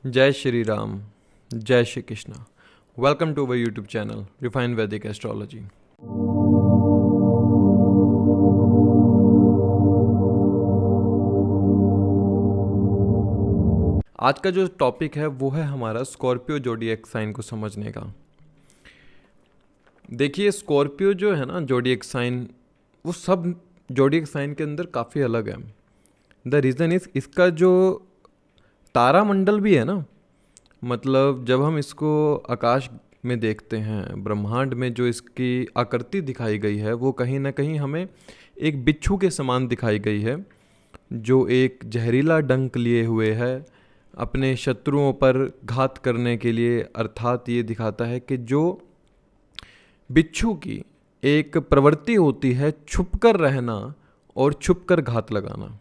जय श्री राम, जय Shri Krishna. Welcome to our YouTube channel refined Vedic astrology. आज का जो टॉपिक है वो है हमारा स्कॉर्पियो जोडिएक साइन को समझने का। देखिए, स्कॉर्पियो जो है ना जोडिएक साइन, वो सब जोडिएक साइन के अंदर काफ़ी अलग है। द रीज़न इज इसका जो तारामंडल भी है ना, मतलब जब हम इसको आकाश में देखते हैं, ब्रह्मांड में जो इसकी आकृति दिखाई गई है वो कहीं ना कहीं हमें एक बिच्छू के समान दिखाई गई है, जो एक जहरीला डंक लिए हुए है अपने शत्रुओं पर घात करने के लिए। अर्थात ये दिखाता है कि जो बिच्छू की एक प्रवृत्ति होती है छुपकर रहना और छुपकर घात लगाना।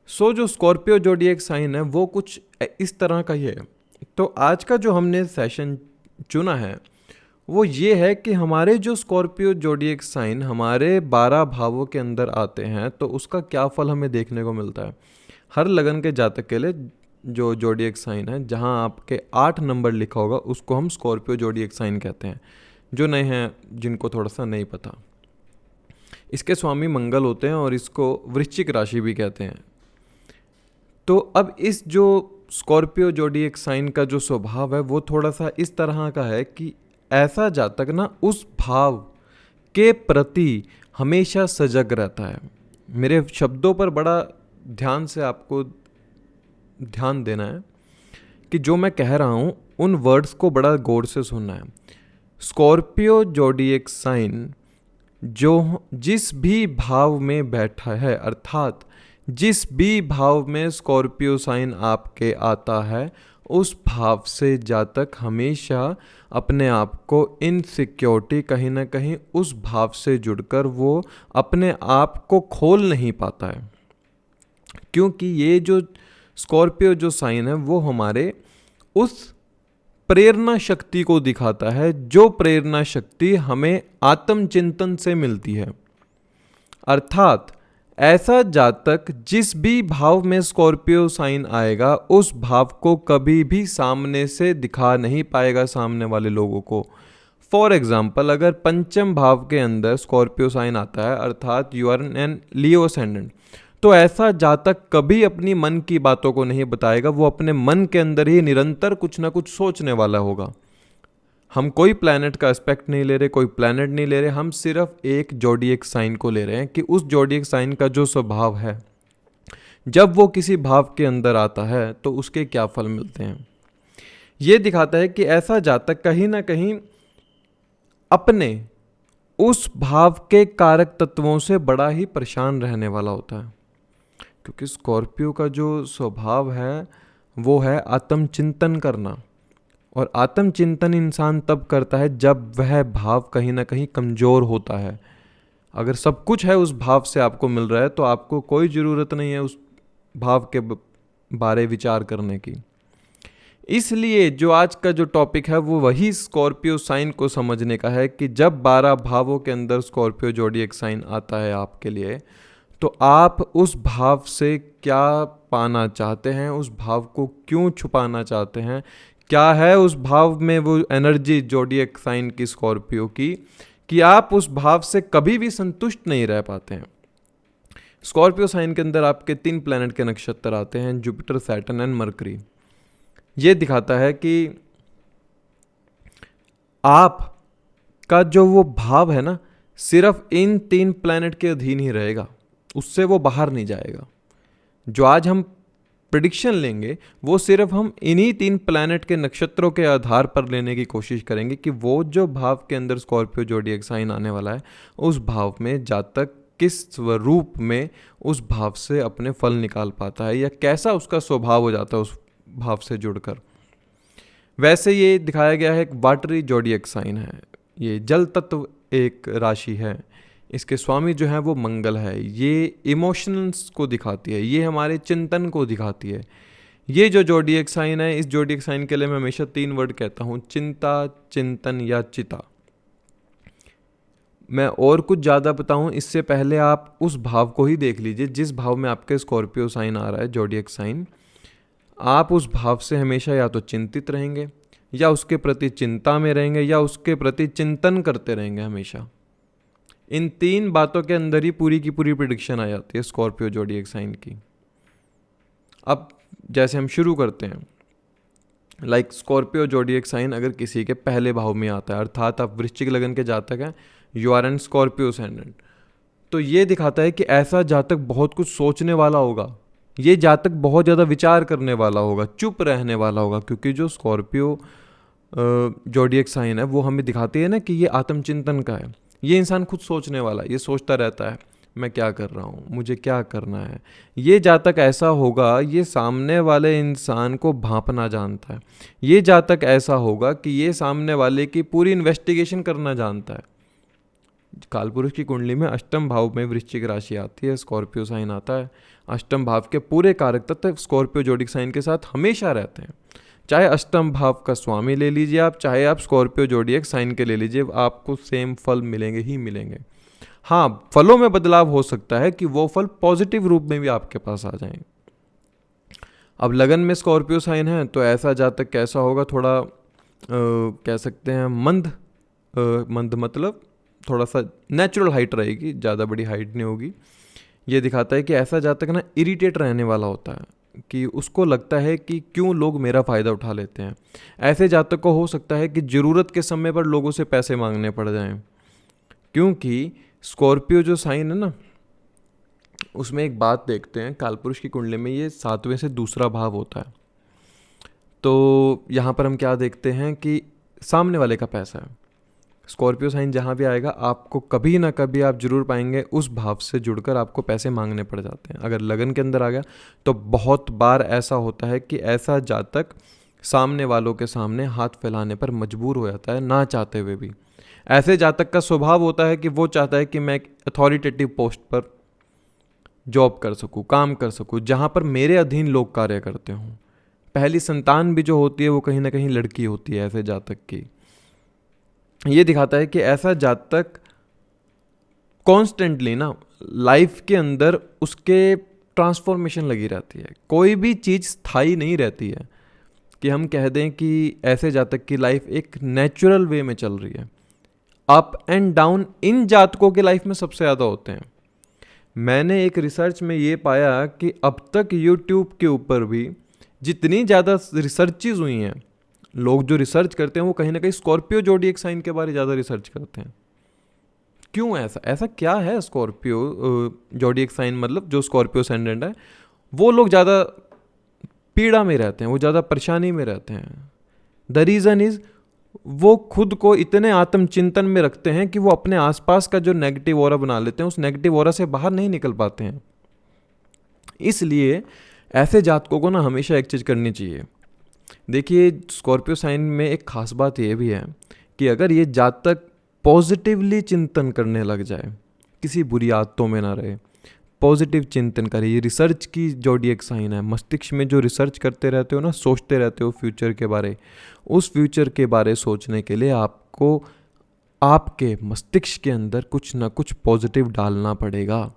जो स्कॉर्पियो जोडिएक साइन है वो कुछ इस तरह का ही है। तो आज का जो हमने सेशन चुना है वो ये है कि हमारे जो स्कॉर्पियो जोडिएक साइन हमारे 12 भावों के अंदर आते हैं तो उसका क्या फल हमें देखने को मिलता है। हर लगन के जातक के लिए जो जोडिएक साइन है, जहां आपके 8 नंबर लिखा होगा, उसको हम स्कॉर्पियो जोडिएक साइन कहते हैं। जो नए हैं, जिनको थोड़ा सा नहीं पता, इसके स्वामी मंगल होते हैं और इसको वृश्चिक राशि भी कहते हैं। तो अब इस जो स्कॉर्पियो जोडिएक साइन का जो स्वभाव है वो थोड़ा सा इस तरह का है कि ऐसा जातक ना उस भाव के प्रति हमेशा सजग रहता है। मेरे शब्दों पर बड़ा ध्यान से आपको ध्यान देना है कि जो मैं कह रहा हूँ उन वर्ड्स को बड़ा गौर से सुनना है। स्कॉर्पियो जोडिएक साइन जो जिस भी भाव में बैठा है, अर्थात जिस भी भाव में स्कॉर्पियो साइन आपके आता है, उस भाव से जातक हमेशा अपने आप को इनसिक्योरिटी कहीं ना कहीं उस भाव से जुड़कर वो अपने आप को खोल नहीं पाता है। क्योंकि ये जो स्कॉर्पियो जो साइन है वो हमारे उस प्रेरणा शक्ति को दिखाता है, जो प्रेरणा शक्ति हमें आत्मचिंतन से मिलती है। अर्थात ऐसा जातक जिस भी भाव में स्कॉर्पियो साइन आएगा उस भाव को कभी भी सामने से दिखा नहीं पाएगा सामने वाले लोगों को। फॉर एग्जाम्पल, अगर पंचम भाव के अंदर स्कॉर्पियो साइन आता है, अर्थात you are an Leo ascendant, तो ऐसा जातक कभी अपनी मन की बातों को नहीं बताएगा। वो अपने मन के अंदर ही निरंतर कुछ ना कुछ सोचने वाला होगा। हम कोई प्लैनेट का एस्पेक्ट नहीं ले रहे, कोई प्लैनेट नहीं ले रहे, हम सिर्फ एक जोडिएक साइन को ले रहे हैं कि उस जोडिएक साइन का जो स्वभाव है, जब वो किसी भाव के अंदर आता है तो उसके क्या फल मिलते हैं। ये दिखाता है कि ऐसा जातक कहीं ना कहीं अपने उस भाव के कारक तत्वों से बड़ा ही परेशान रहने वाला होता है। क्योंकि स्कॉर्पियो का जो स्वभाव है वो है आत्मचिंतन करना, और आत्मचिंतन इंसान तब करता है जब वह भाव कहीं ना कहीं कमज़ोर होता है। अगर सब कुछ है उस भाव से आपको मिल रहा है तो आपको कोई ज़रूरत नहीं है उस भाव के बारे विचार करने की। इसलिए जो आज का जो टॉपिक है वो वही स्कॉर्पियो साइन को समझने का है कि जब 12 भावों के अंदर स्कॉर्पियो जोडिएक साइन आता है आपके लिए, तो आप उस भाव से क्या पाना चाहते हैं, उस भाव को क्यों छुपाना चाहते हैं, क्या है उस भाव में वो एनर्जी जोडिएक साइन की स्कॉर्पियो की कि आप उस भाव से कभी भी संतुष्ट नहीं रह पाते हैं। स्कॉर्पियो साइन के अंदर आपके 3 प्लैनेट के नक्षत्र आते हैं, जुपिटर, सैटर्न एंड मरकरी। ये दिखाता है कि आप का जो वो भाव है ना, सिर्फ इन 3 प्लैनेट के अधीन ही रहेगा, उससे वो बाहर नहीं जाएगा। जो आज हम प्रेडिक्शन लेंगे वो सिर्फ हम इन्हीं 3 प्लैनेट के नक्षत्रों के आधार पर लेने की कोशिश करेंगे कि वो जो भाव के अंदर स्कॉर्पियो जोडिएक साइन आने वाला है उस भाव में जातक किस स्वरूप में उस भाव से अपने फल निकाल पाता है, या कैसा उसका स्वभाव हो जाता है उस भाव से जुड़कर। वैसे ये दिखाया गया है एक वाटरी जोडिएक साइन है, ये जल तत्व एक राशि है, इसके स्वामी जो है वो मंगल है। ये इमोशंस को दिखाती है, ये हमारे चिंतन को दिखाती है। ये जो जोडिएक साइन है, इस जोडिएक साइन के लिए मैं हमेशा 3 वर्ड कहता हूँ, चिंता, चिंतन या चिता। मैं और कुछ ज़्यादा बताऊँ इससे पहले आप उस भाव को ही देख लीजिए जिस भाव में आपके स्कॉर्पियो साइन आ रहा है, जोडिएक साइन। आप उस भाव से हमेशा या तो चिंतित रहेंगे, या उसके प्रति चिंता में रहेंगे, या उसके प्रति चिंतन करते रहेंगे हमेशा। इन 3 बातों के अंदर ही पूरी की पूरी प्रिडिक्शन आ जाती है स्कॉर्पियो ज़ोडिएक साइन की। अब जैसे हम शुरू करते हैं, लाइक स्कॉर्पियो ज़ोडिएक साइन अगर किसी के पहले भाव में आता है, अर्थात आप वृश्चिक लगन के जातक हैं, you are an Scorpio ascendant, तो ये दिखाता है कि ऐसा जातक बहुत कुछ सोचने वाला होगा, ये जातक बहुत ज़्यादा विचार करने वाला होगा, चुप रहने वाला होगा, क्योंकि जो स्कॉर्पियो ज़ोडिएक साइन है वो हमें दिखाती है ना कि ये आत्मचिंतन का है। ये इंसान खुद सोचने वाला है, ये सोचता रहता है मैं क्या कर रहा हूँ, मुझे क्या करना है। ये जातक ऐसा होगा, ये सामने वाले इंसान को भांपना जानता है। ये जातक ऐसा होगा कि ये सामने वाले की पूरी इन्वेस्टिगेशन करना जानता है। कालपुरुष की कुंडली में अष्टम भाव में वृश्चिक राशि आती है, स्कॉर्पियो साइन आता है। अष्टम भाव के पूरे कारक तत्व स्कॉर्पियो ज़ोडिएक साइन के साथ हमेशा रहते हैं। चाहे अष्टम भाव का स्वामी ले लीजिए आप, चाहे आप स्कॉर्पियो ज़ोडिएक साइन के ले लीजिए, आपको सेम फल मिलेंगे ही मिलेंगे। हाँ, फलों में बदलाव हो सकता है कि वो फल पॉजिटिव रूप में भी आपके पास आ जाएं। अब लगन में स्कॉर्पियो साइन है तो ऐसा जातक कैसा होगा, थोड़ा कह सकते हैं मंद मतलब थोड़ा सा नेचुरल हाइट रहेगी, ज़्यादा बड़ी हाइट नहीं होगी। ये दिखाता है कि ऐसा जातक ना इरिटेट रहने वाला होता है, कि उसको लगता है कि क्यों लोग मेरा फ़ायदा उठा लेते हैं। ऐसे जातक को हो सकता है कि ज़रूरत के समय पर लोगों से पैसे मांगने पड़ जाएं, क्योंकि स्कॉर्पियो जो साइन है ना, उसमें एक बात देखते हैं, कालपुरुष की कुंडली में ये 7वें से दूसरा भाव होता है। तो यहाँ पर हम क्या देखते हैं कि सामने वाले का पैसा है। स्कॉर्पियो साइन जहाँ भी आएगा, आपको कभी ना कभी आप जरूर पाएंगे उस भाव से जुड़कर आपको पैसे मांगने पड़ जाते हैं। अगर लगन के अंदर आ गया तो बहुत बार ऐसा होता है कि ऐसा जातक सामने वालों के सामने हाथ फैलाने पर मजबूर हो जाता है, ना चाहते हुए भी। ऐसे जातक का स्वभाव होता है कि वो चाहता है कि मैं एक अथॉरिटेटिव पोस्ट पर जॉब कर सकूँ, काम कर सकूँ, जहाँ पर मेरे अधीन लोग कार्य करते हों। पहली संतान भी जो होती है वो कहीं ना कहीं लड़की होती है ऐसे जातक की। ये दिखाता है कि ऐसा जातक कॉन्स्टेंटली ना लाइफ के अंदर उसके ट्रांसफॉर्मेशन लगी रहती है। कोई भी चीज़ स्थायी नहीं रहती है, कि हम कह दें कि ऐसे जातक की लाइफ एक नेचुरल वे में चल रही है। अप एंड डाउन इन जातकों के लाइफ में सबसे ज़्यादा होते हैं। मैंने एक रिसर्च में ये पाया कि अब तक यूट्यूब के ऊपर भी जितनी ज़्यादा रिसर्चेज हुई हैं, लोग जो रिसर्च करते हैं वो कहीं ना कहीं स्कॉर्पियो ज़ोडिएक साइन के बारे ज़्यादा रिसर्च करते हैं। क्यों ऐसा क्या है? स्कॉर्पियो ज़ोडिएक साइन मतलब जो स्कॉर्पियो ascendant है, वो लोग ज़्यादा पीड़ा में रहते हैं, वो ज़्यादा परेशानी में रहते हैं। द रीज़न इज़ वो खुद को इतने आत्मचिंतन में रखते हैं कि वो अपने आसपास का जो नेगेटिव ऑरा बना लेते हैं, उस नेगेटिव ऑरा से बाहर नहीं निकल पाते हैं। इसलिए ऐसे जातकों को ना हमेशा एक चीज़ करनी चाहिए। देखिए, स्कॉर्पियो साइन में एक खास बात ये भी है कि अगर ये जातक पॉजिटिवली चिंतन करने लग जाए, किसी बुरी आदतों में ना रहे, पॉजिटिव चिंतन करे। ये रिसर्च की ज़ोडिएक साइन है। मस्तिष्क में जो रिसर्च करते रहते हो ना, सोचते रहते हो फ्यूचर के बारे, उस फ्यूचर के बारे सोचने के लिए आपको आपके मस्तिष्क के अंदर कुछ ना कुछ पॉजिटिव डालना पड़ेगा।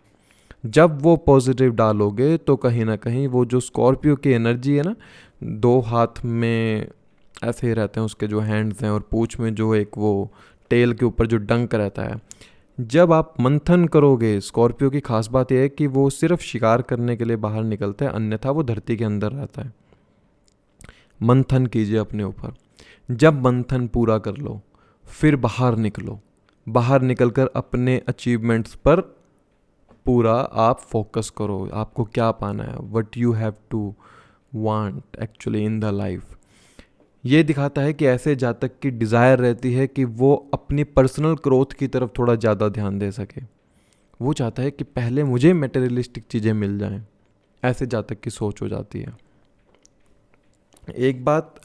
जब वो पॉजिटिव डालोगे तो कहीं ना कहीं वो जो स्कॉर्पियो की एनर्जी है ना, 2 हाथ में ऐसे ही रहते हैं उसके जो हैंड्स हैं, और पूंछ में जो एक वो टेल के ऊपर जो डंक रहता है, जब आप मंथन करोगे, स्कॉर्पियो की खास बात यह है कि वो सिर्फ शिकार करने के लिए बाहर निकलता है, अन्यथा वो धरती के अंदर रहता है। मंथन कीजिए अपने ऊपर। जब मंथन पूरा कर लो फिर बाहर निकलो, बाहर निकलकर अपने अचीवमेंट्स पर पूरा आप फोकस करो। आपको क्या पाना है, what you have to want actually in the life. ये दिखाता है कि ऐसे जातक की डिज़ायर रहती है कि वो अपनी पर्सनल ग्रोथ की तरफ थोड़ा ज़्यादा ध्यान दे सके। वो चाहता है कि पहले मुझे मटेरियलिस्टिक चीज़ें मिल जाएं। ऐसे जातक की सोच हो जाती है। एक बात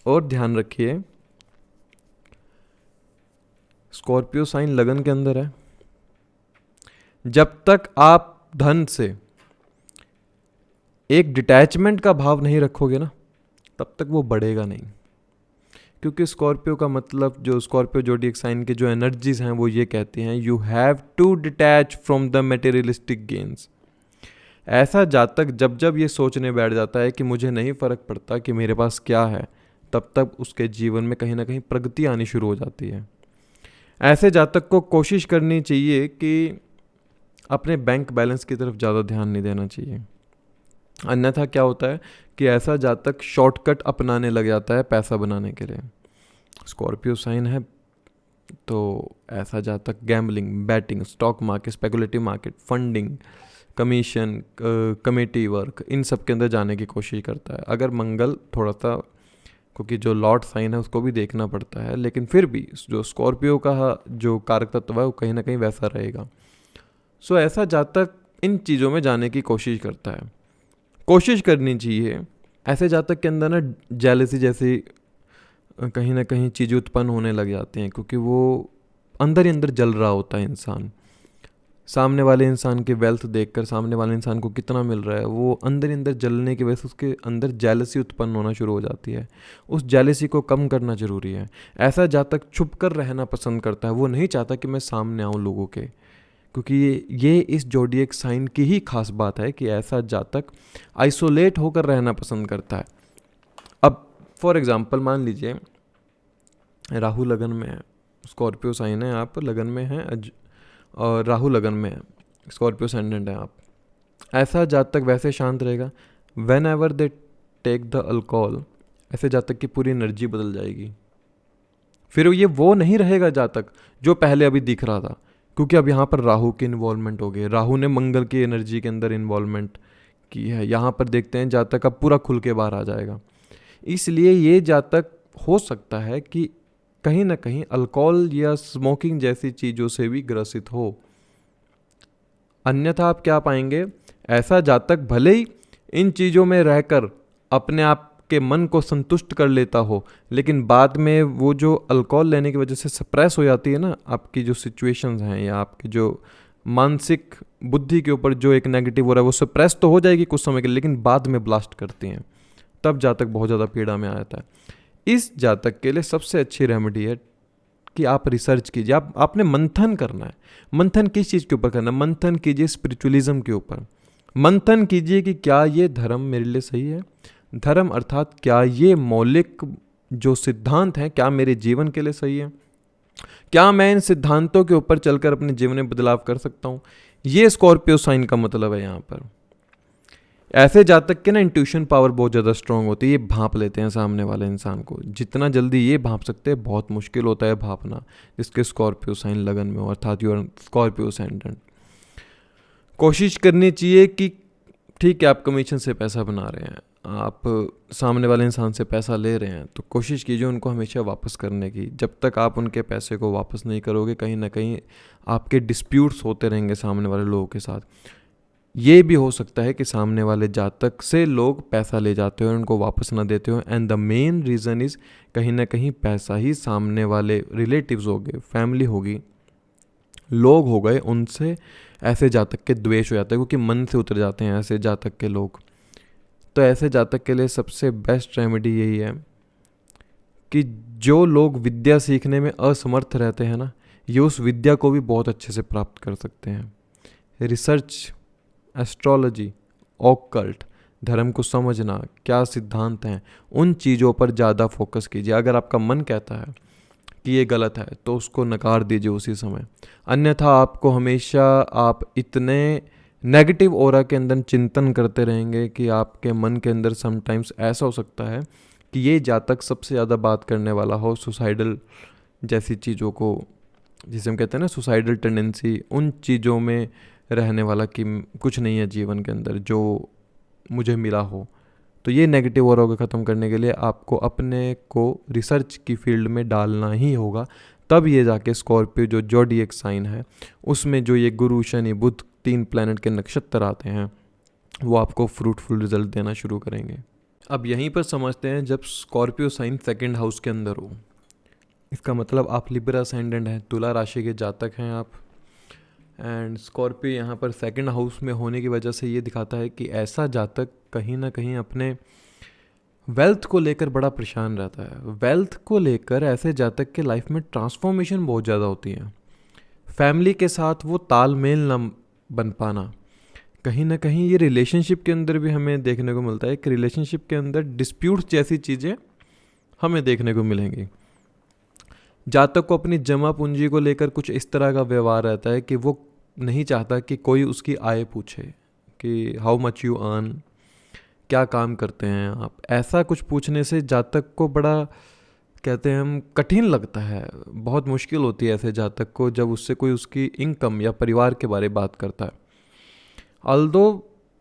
और ध्यान रखिए, स्कॉर्पियो साइन लगन के अंदर है, जब तक आप धन से एक डिटैचमेंट का भाव नहीं रखोगे ना, तब तक वो बढ़ेगा नहीं। क्योंकि स्कॉर्पियो का मतलब, जो स्कॉर्पियो ज़ोडिएक साइन के जो एनर्जीज हैं वो ये कहती हैं, you have to detach from the materialistic gains. ऐसा जातक जब जब ये सोचने बैठ जाता है कि मुझे नहीं फ़र्क पड़ता कि मेरे पास क्या है, तब तक उसके जीवन में कहीं ना कहीं प्रगति आनी शुरू हो जाती है। ऐसे जातक को कोशिश करनी चाहिए कि अपने बैंक बैलेंस की तरफ ज़्यादा ध्यान नहीं देना चाहिए। अन्यथा क्या होता है कि ऐसा जातक शॉर्टकट अपनाने लग जाता है पैसा बनाने के लिए। स्कॉर्पियो साइन है तो ऐसा जातक gambling, betting, stock market, speculative market, funding, commission, committee work, इन सब के अंदर जाने की कोशिश करता है। अगर मंगल थोड़ा सा, क्योंकि जो लॉर्ड साइन है उसको भी देखना पड़ता है, लेकिन फिर भी जो स्कॉर्पियो का जो कारक तत्व है वो कहीं ना कहीं वैसा रहेगा। सो ऐसा जातक इन चीज़ों में जाने की कोशिश करता है। कोशिश करनी चाहिए। ऐसे जातक के अंदर ना जेलसी जैसी कहीं ना कहीं चीज़ें उत्पन्न होने लग जाती हैं, क्योंकि वो अंदर ही अंदर जल रहा होता है इंसान। सामने वाले इंसान की वेल्थ देखकर, सामने वाले इंसान को कितना मिल रहा है, वो अंदर ही अंदर जलने की वजह से उसके अंदर जेलसी उत्पन्न होना शुरू हो जाती है। उस जेलसी को कम करना ज़रूरी है। ऐसा जातक छुप कर रहना पसंद करता है, वो नहीं चाहता कि मैं सामने आऊँ लोगों के, क्योंकि ये इस जोडिएक साइन की ही खास बात है कि ऐसा जातक आइसोलेट होकर रहना पसंद करता है। अब फॉर एग्जांपल मान लीजिए राहु लगन में है, स्कॉर्पियो साइन है, आप लगन में हैं और राहु लगन में है, स्कॉर्पियो सेंडेंट है आप। ऐसा जातक वैसे शांत रहेगा। Whenever they take the alcohol, ऐसे जातक की पूरी एनर्जी बदल जाएगी। फिर ये वो नहीं रहेगा जातक जो पहले अभी दिख रहा था, क्योंकि अब यहाँ पर राहु की इन्वॉल्वमेंट हो गई। राहु ने मंगल की एनर्जी के अंदर इन्वॉल्वमेंट की है। यहाँ पर देखते हैं जातक अब पूरा खुल के बाहर आ जाएगा। इसलिए ये जातक हो सकता है कि कहीं ना कहीं अल्कोहल या स्मोकिंग जैसी चीज़ों से भी ग्रसित हो। अन्यथा आप क्या पाएंगे, ऐसा जातक भले ही इन चीज़ों में रहकर अपने आप के मन को संतुष्ट कर लेता हो, लेकिन बाद में वो जो अल्कोहल लेने की वजह से सप्रेस हो जाती है ना आपकी जो सिचुएशंस हैं, या आपकी जो मानसिक बुद्धि के ऊपर जो एक नेगेटिव हो रहा है, वो सप्रेस तो हो जाएगी कुछ समय के लिए, लेकिन बाद में ब्लास्ट करती हैं। तब जातक बहुत ज़्यादा पीड़ा में आ जाता है। इस जातक के लिए सबसे अच्छी रेमेडी है कि आप रिसर्च कीजिए। आपने मंथन करना है। मंथन किस चीज़ के ऊपर करना है? मंथन कीजिए स्पिरिचुअलिज्म के ऊपर। मंथन कीजिए कि क्या ये धर्म मेरे लिए सही है। धर्म अर्थात क्या ये मौलिक जो सिद्धांत हैं क्या मेरे जीवन के लिए सही है, क्या मैं इन सिद्धांतों के ऊपर चलकर अपने जीवन में बदलाव कर सकता हूँ। ये स्कॉर्पियो साइन का मतलब है यहाँ पर। ऐसे जातक के ना इंट्यूशन पावर बहुत ज़्यादा स्ट्रांग होती है। ये भांप लेते हैं सामने वाले इंसान को। जितना जल्दी ये भांप सकते हैं, बहुत मुश्किल होता है भांपना जिसके स्कॉर्पियो साइन लगन में हो, अर्थात यू आर स्कॉर्पियो सेंडेंट। कोशिश करनी चाहिए कि ठीक है आप कमीशन से पैसा बना रहे हैं, आप सामने वाले इंसान से पैसा ले रहे हैं, तो कोशिश कीजिए उनको हमेशा वापस करने की। जब तक आप उनके पैसे को वापस नहीं करोगे, कहीं ना कहीं आपके डिस्प्यूट्स होते रहेंगे सामने वाले लोगों के साथ। ये भी हो सकता है कि सामने वाले जातक से लोग पैसा ले जाते हो और उनको वापस ना देते हो, and the main reason is कहीं ना कहीं पैसा ही सामने वाले रिलेटिव्स हो गए, फैमिली होगी, लोग हो गए, उनसे ऐसे जातक के द्वेष हो जाता है, क्योंकि मन से उतर जाते हैं ऐसे जातक के लोग। तो ऐसे जातक के लिए सबसे बेस्ट रेमेडी यही है कि जो लोग विद्या सीखने में असमर्थ रहते हैं ना, ये उस विद्या को भी बहुत अच्छे से प्राप्त कर सकते हैं। रिसर्च, एस्ट्रोलॉजी, ऑकल्ट, धर्म को समझना, क्या सिद्धांत हैं, उन चीज़ों पर ज़्यादा फोकस कीजिए। अगर आपका मन कहता है कि ये गलत है तो उसको नकार दीजिए उसी समय। अन्यथा आपको हमेशा आप इतने नेगेटिव ऑरा के अंदर चिंतन करते रहेंगे कि आपके मन के अंदर समटाइम्स ऐसा हो सकता है कि ये जातक सबसे ज़्यादा बात करने वाला हो सुसाइडल जैसी चीज़ों को, जिसे हम कहते हैं ना सुसाइडल टेंडेंसी, उन चीज़ों में रहने वाला कि कुछ नहीं है जीवन के अंदर जो मुझे मिला हो। तो ये नेगेटिव ऑरा को ख़त्म करने के लिए आपको अपने को रिसर्च की फील्ड में डालना ही होगा। तब ये जाके स्कॉर्पियो जो ज़ोडिएक साइन है उसमें जो ये गुरु, शनि, बुध, 3 प्लैनेट के नक्षत्र आते हैं वो आपको फ्रूटफुल रिजल्ट देना शुरू करेंगे। अब यहीं पर समझते हैं, जब स्कॉर्पियो साइन सेकंड हाउस के अंदर हो, इसका मतलब आप लिब्रा असेंडेंट हैं, तुला राशि के जातक हैं आप। एंड स्कॉर्पियो यहाँ पर सेकंड हाउस में होने की वजह से ये दिखाता है कि ऐसा जातक कहीं ना कहीं अपने वेल्थ को लेकर बड़ा परेशान रहता है। वेल्थ को लेकर ऐसे जातक के लाइफ में ट्रांसफॉर्मेशन बहुत ज़्यादा होती है। फैमिली के साथ वो तालमेल न बन पाना, कहीं ना कहीं ये रिलेशनशिप के अंदर भी हमें देखने को मिलता है कि रिलेशनशिप के अंदर डिस्प्यूट्स जैसी चीज़ें हमें देखने को मिलेंगी। जातक को अपनी जमा पूंजी को लेकर कुछ इस तरह का व्यवहार रहता है कि वो नहीं चाहता कि कोई उसकी आय पूछे कि हाउ मच यू अर्न, क्या काम करते हैं आप। ऐसा कुछ पूछने से जातक को बड़ा, कहते हैं हम, कठिन लगता है, बहुत मुश्किल होती है ऐसे जातक को जब उससे कोई उसकी इनकम या परिवार के बारे में बात करता है। ऑल्दो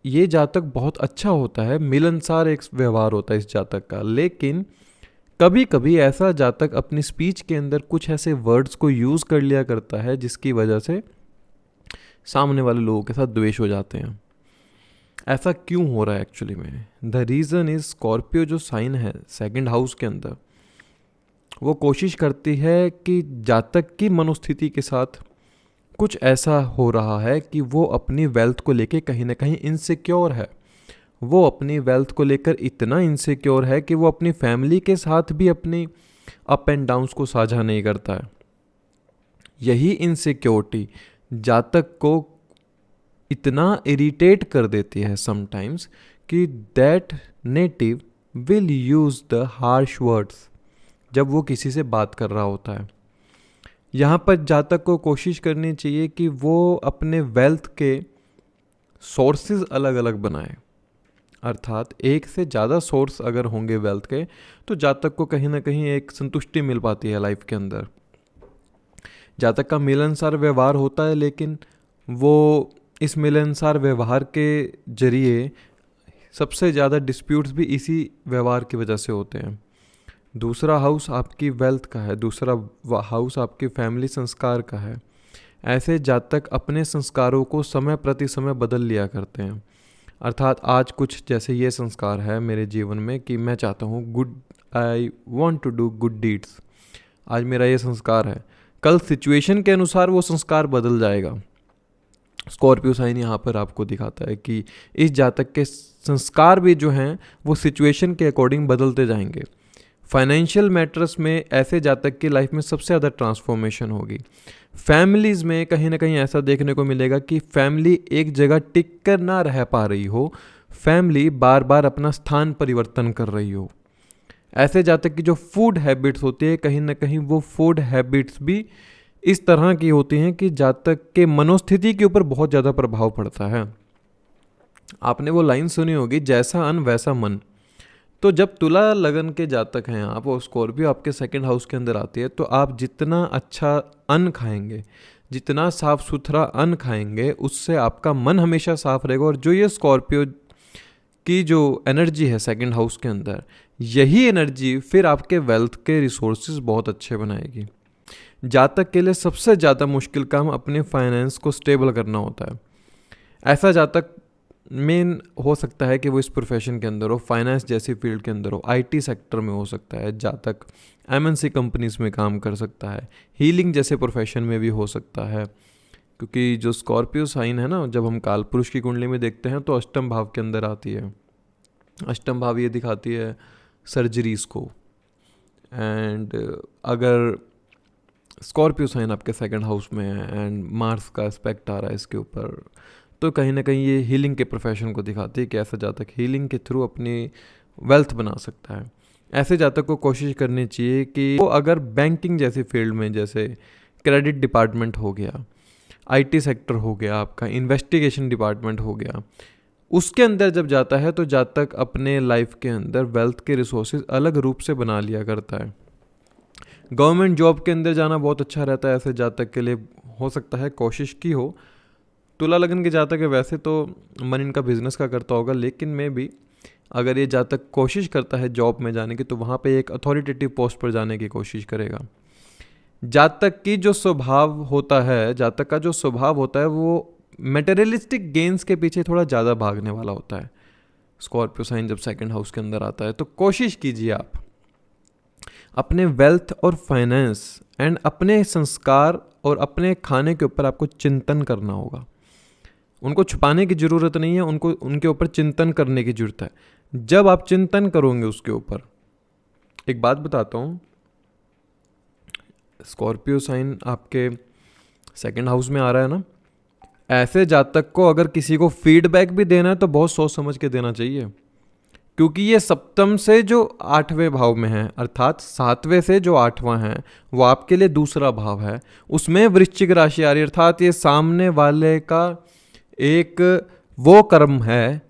ये जातक बहुत अच्छा होता है, मिलनसार एक व्यवहार होता है इस जातक का, लेकिन कभी कभी ऐसा जातक अपनी स्पीच के अंदर कुछ ऐसे वर्ड्स को यूज़ कर लिया करता है जिसकी वजह से सामने वाले लोगों के साथ द्वेष हो जाते हैं। ऐसा क्यों हो रहा है एक्चुअली में? द रीज़न इज स्कॉर्पियो जो साइन है सेकंड हाउस के अंदर, वो कोशिश करती है कि जातक की मनोस्थिति के साथ कुछ ऐसा हो रहा है कि वो अपनी वेल्थ को लेके कहीं ना कहीं इनसिक्योर है। वो अपनी वेल्थ को लेकर इतना इनसिक्योर है कि वो अपनी फैमिली के साथ भी अपनी अप एंड डाउन्स को साझा नहीं करता है। यही इनसिक्योरिटी जातक को इतना इरिटेट कर देती है समटाइम्स कि that native will use the harsh words जब वो किसी से बात कर रहा होता है। यहाँ पर जातक को कोशिश करनी चाहिए कि वो अपने वेल्थ के सोर्सेज अलग अलग बनाए, अर्थात एक से ज़्यादा सोर्स अगर होंगे वेल्थ के तो जातक को कहीं ना कहीं एक संतुष्टि मिल पाती है लाइफ के अंदर। जातक का मिलनसार व्यवहार होता है, लेकिन वो इस मिलनसार व्यवहार के जरिए सबसे ज़्यादा डिस्प्यूट्स भी इसी व्यवहार की वजह से होते हैं। दूसरा हाउस आपकी वेल्थ का है, दूसरा हाउस आपकी फैमिली संस्कार का है। ऐसे जातक अपने संस्कारों को समय प्रति समय बदल लिया करते हैं, अर्थात आज कुछ जैसे ये संस्कार है मेरे जीवन में कि मैं चाहता हूँ I want to do good deeds, आज मेरा ये संस्कार है, कल सिचुएशन के अनुसार वो संस्कार बदल जाएगा। स्कॉर्पियो साइन यहाँ पर आपको दिखाता है कि इस जातक के संस्कार भी जो हैं वो सिचुएशन के अकॉर्डिंग बदलते जाएंगे। फाइनेंशियल मैटर्स में ऐसे जातक की लाइफ में सबसे ज़्यादा ट्रांसफॉर्मेशन होगी। फैमिलीज़ में कहीं ना कहीं ऐसा देखने को मिलेगा कि फैमिली एक जगह टिक कर ना रह पा रही हो, फैमिली बार बार अपना स्थान परिवर्तन कर रही हो। ऐसे जातक की जो फूड हैबिट्स होती है कहीं ना कहीं वो फूड हैबिट्स भी इस तरह की होती हैं कि जातक के मनोस्थिति के ऊपर बहुत ज़्यादा प्रभाव पड़ता है। आपने वो लाइन सुनी होगी, जैसा अन्न वैसा मन। तो जब तुला लगन के जातक हैं आप और स्कॉर्पियो आपके सेकंड हाउस के अंदर आती है, तो आप जितना अच्छा अन्न खाएंगे, जितना साफ सुथरा अन्न खाएंगे, उससे आपका मन हमेशा साफ रहेगा। और जो ये स्कॉर्पियो की जो एनर्जी है सेकंड हाउस के अंदर, यही एनर्जी फिर आपके वेल्थ के रिसोर्सेज बहुत अच्छे बनाएगी। जातक के लिए सबसे ज़्यादा मुश्किल काम अपने फाइनेंस को स्टेबल करना होता है। ऐसा जातक मेन हो सकता है कि वो इस प्रोफेशन के अंदर हो, फाइनेंस जैसी फील्ड के अंदर हो, आईटी सेक्टर में हो सकता है जातक, एमएनसी कंपनीज में काम कर सकता है, हीलिंग जैसे प्रोफेशन में भी हो सकता है। क्योंकि जो स्कॉर्पियो साइन है ना, जब हम कालपुरुष की कुंडली में देखते हैं तो अष्टम भाव के अंदर आती है। अष्टम भाव ये दिखाती है सर्जरीज को। एंड अगर स्कॉर्पियो साइन आपके सेकंड हाउस में है एंड मार्स का एस्पेक्ट आ रहा है इसके ऊपर, तो कहीं ना कहीं ये हीलिंग के प्रोफेशन को दिखाती है कि ऐसा जातक हीलिंग के थ्रू अपनी वेल्थ बना सकता है। ऐसे जातक को कोशिश करनी चाहिए कि वो अगर बैंकिंग जैसी फील्ड में, जैसे क्रेडिट डिपार्टमेंट हो गया, आईटी सेक्टर हो गया, आपका इन्वेस्टिगेशन डिपार्टमेंट हो गया, उसके अंदर जब जाता है तो जातक अपने लाइफ के अंदर वेल्थ के रिसोर्सेज अलग रूप से बना लिया करता है। गवर्नमेंट जॉब के अंदर जाना बहुत अच्छा रहता है ऐसे जातक के लिए, हो सकता है कोशिश की हो। तुला लगन के जातक है, वैसे तो मन इनका बिजनेस का करता होगा, लेकिन मैं भी अगर ये जातक कोशिश करता है जॉब में जाने की तो वहाँ पे एक अथॉरिटेटिव पोस्ट पर जाने की कोशिश करेगा। जातक की जो स्वभाव होता है, जातक का जो स्वभाव होता है वो मटेरियलिस्टिक गेन्स के पीछे थोड़ा ज़्यादा भागने वाला होता है। स्कॉर्पियो साइन जब सेकंड हाउस के अंदर आता है तो कोशिश कीजिए आप अपने वेल्थ और फाइनेंस एंड अपने संस्कार और अपने खाने के ऊपर आपको चिंतन करना होगा। उनको छुपाने की ज़रूरत नहीं है, उनको उनके ऊपर चिंतन करने की ज़रूरत है। जब आप चिंतन करोगे उसके ऊपर, एक बात बताता हूँ, स्कॉर्पियो साइन आपके सेकंड हाउस में आ रहा है ना, ऐसे जातक को अगर किसी को फीडबैक भी देना है तो बहुत सोच समझ के देना चाहिए, क्योंकि ये सप्तम से जो 8वें भाव में है, अर्थात 7वें से जो 8वां है वो आपके लिए दूसरा भाव है, उसमें वृश्चिक राशि आ रही है। अर्थात ये सामने वाले का एक वो कर्म है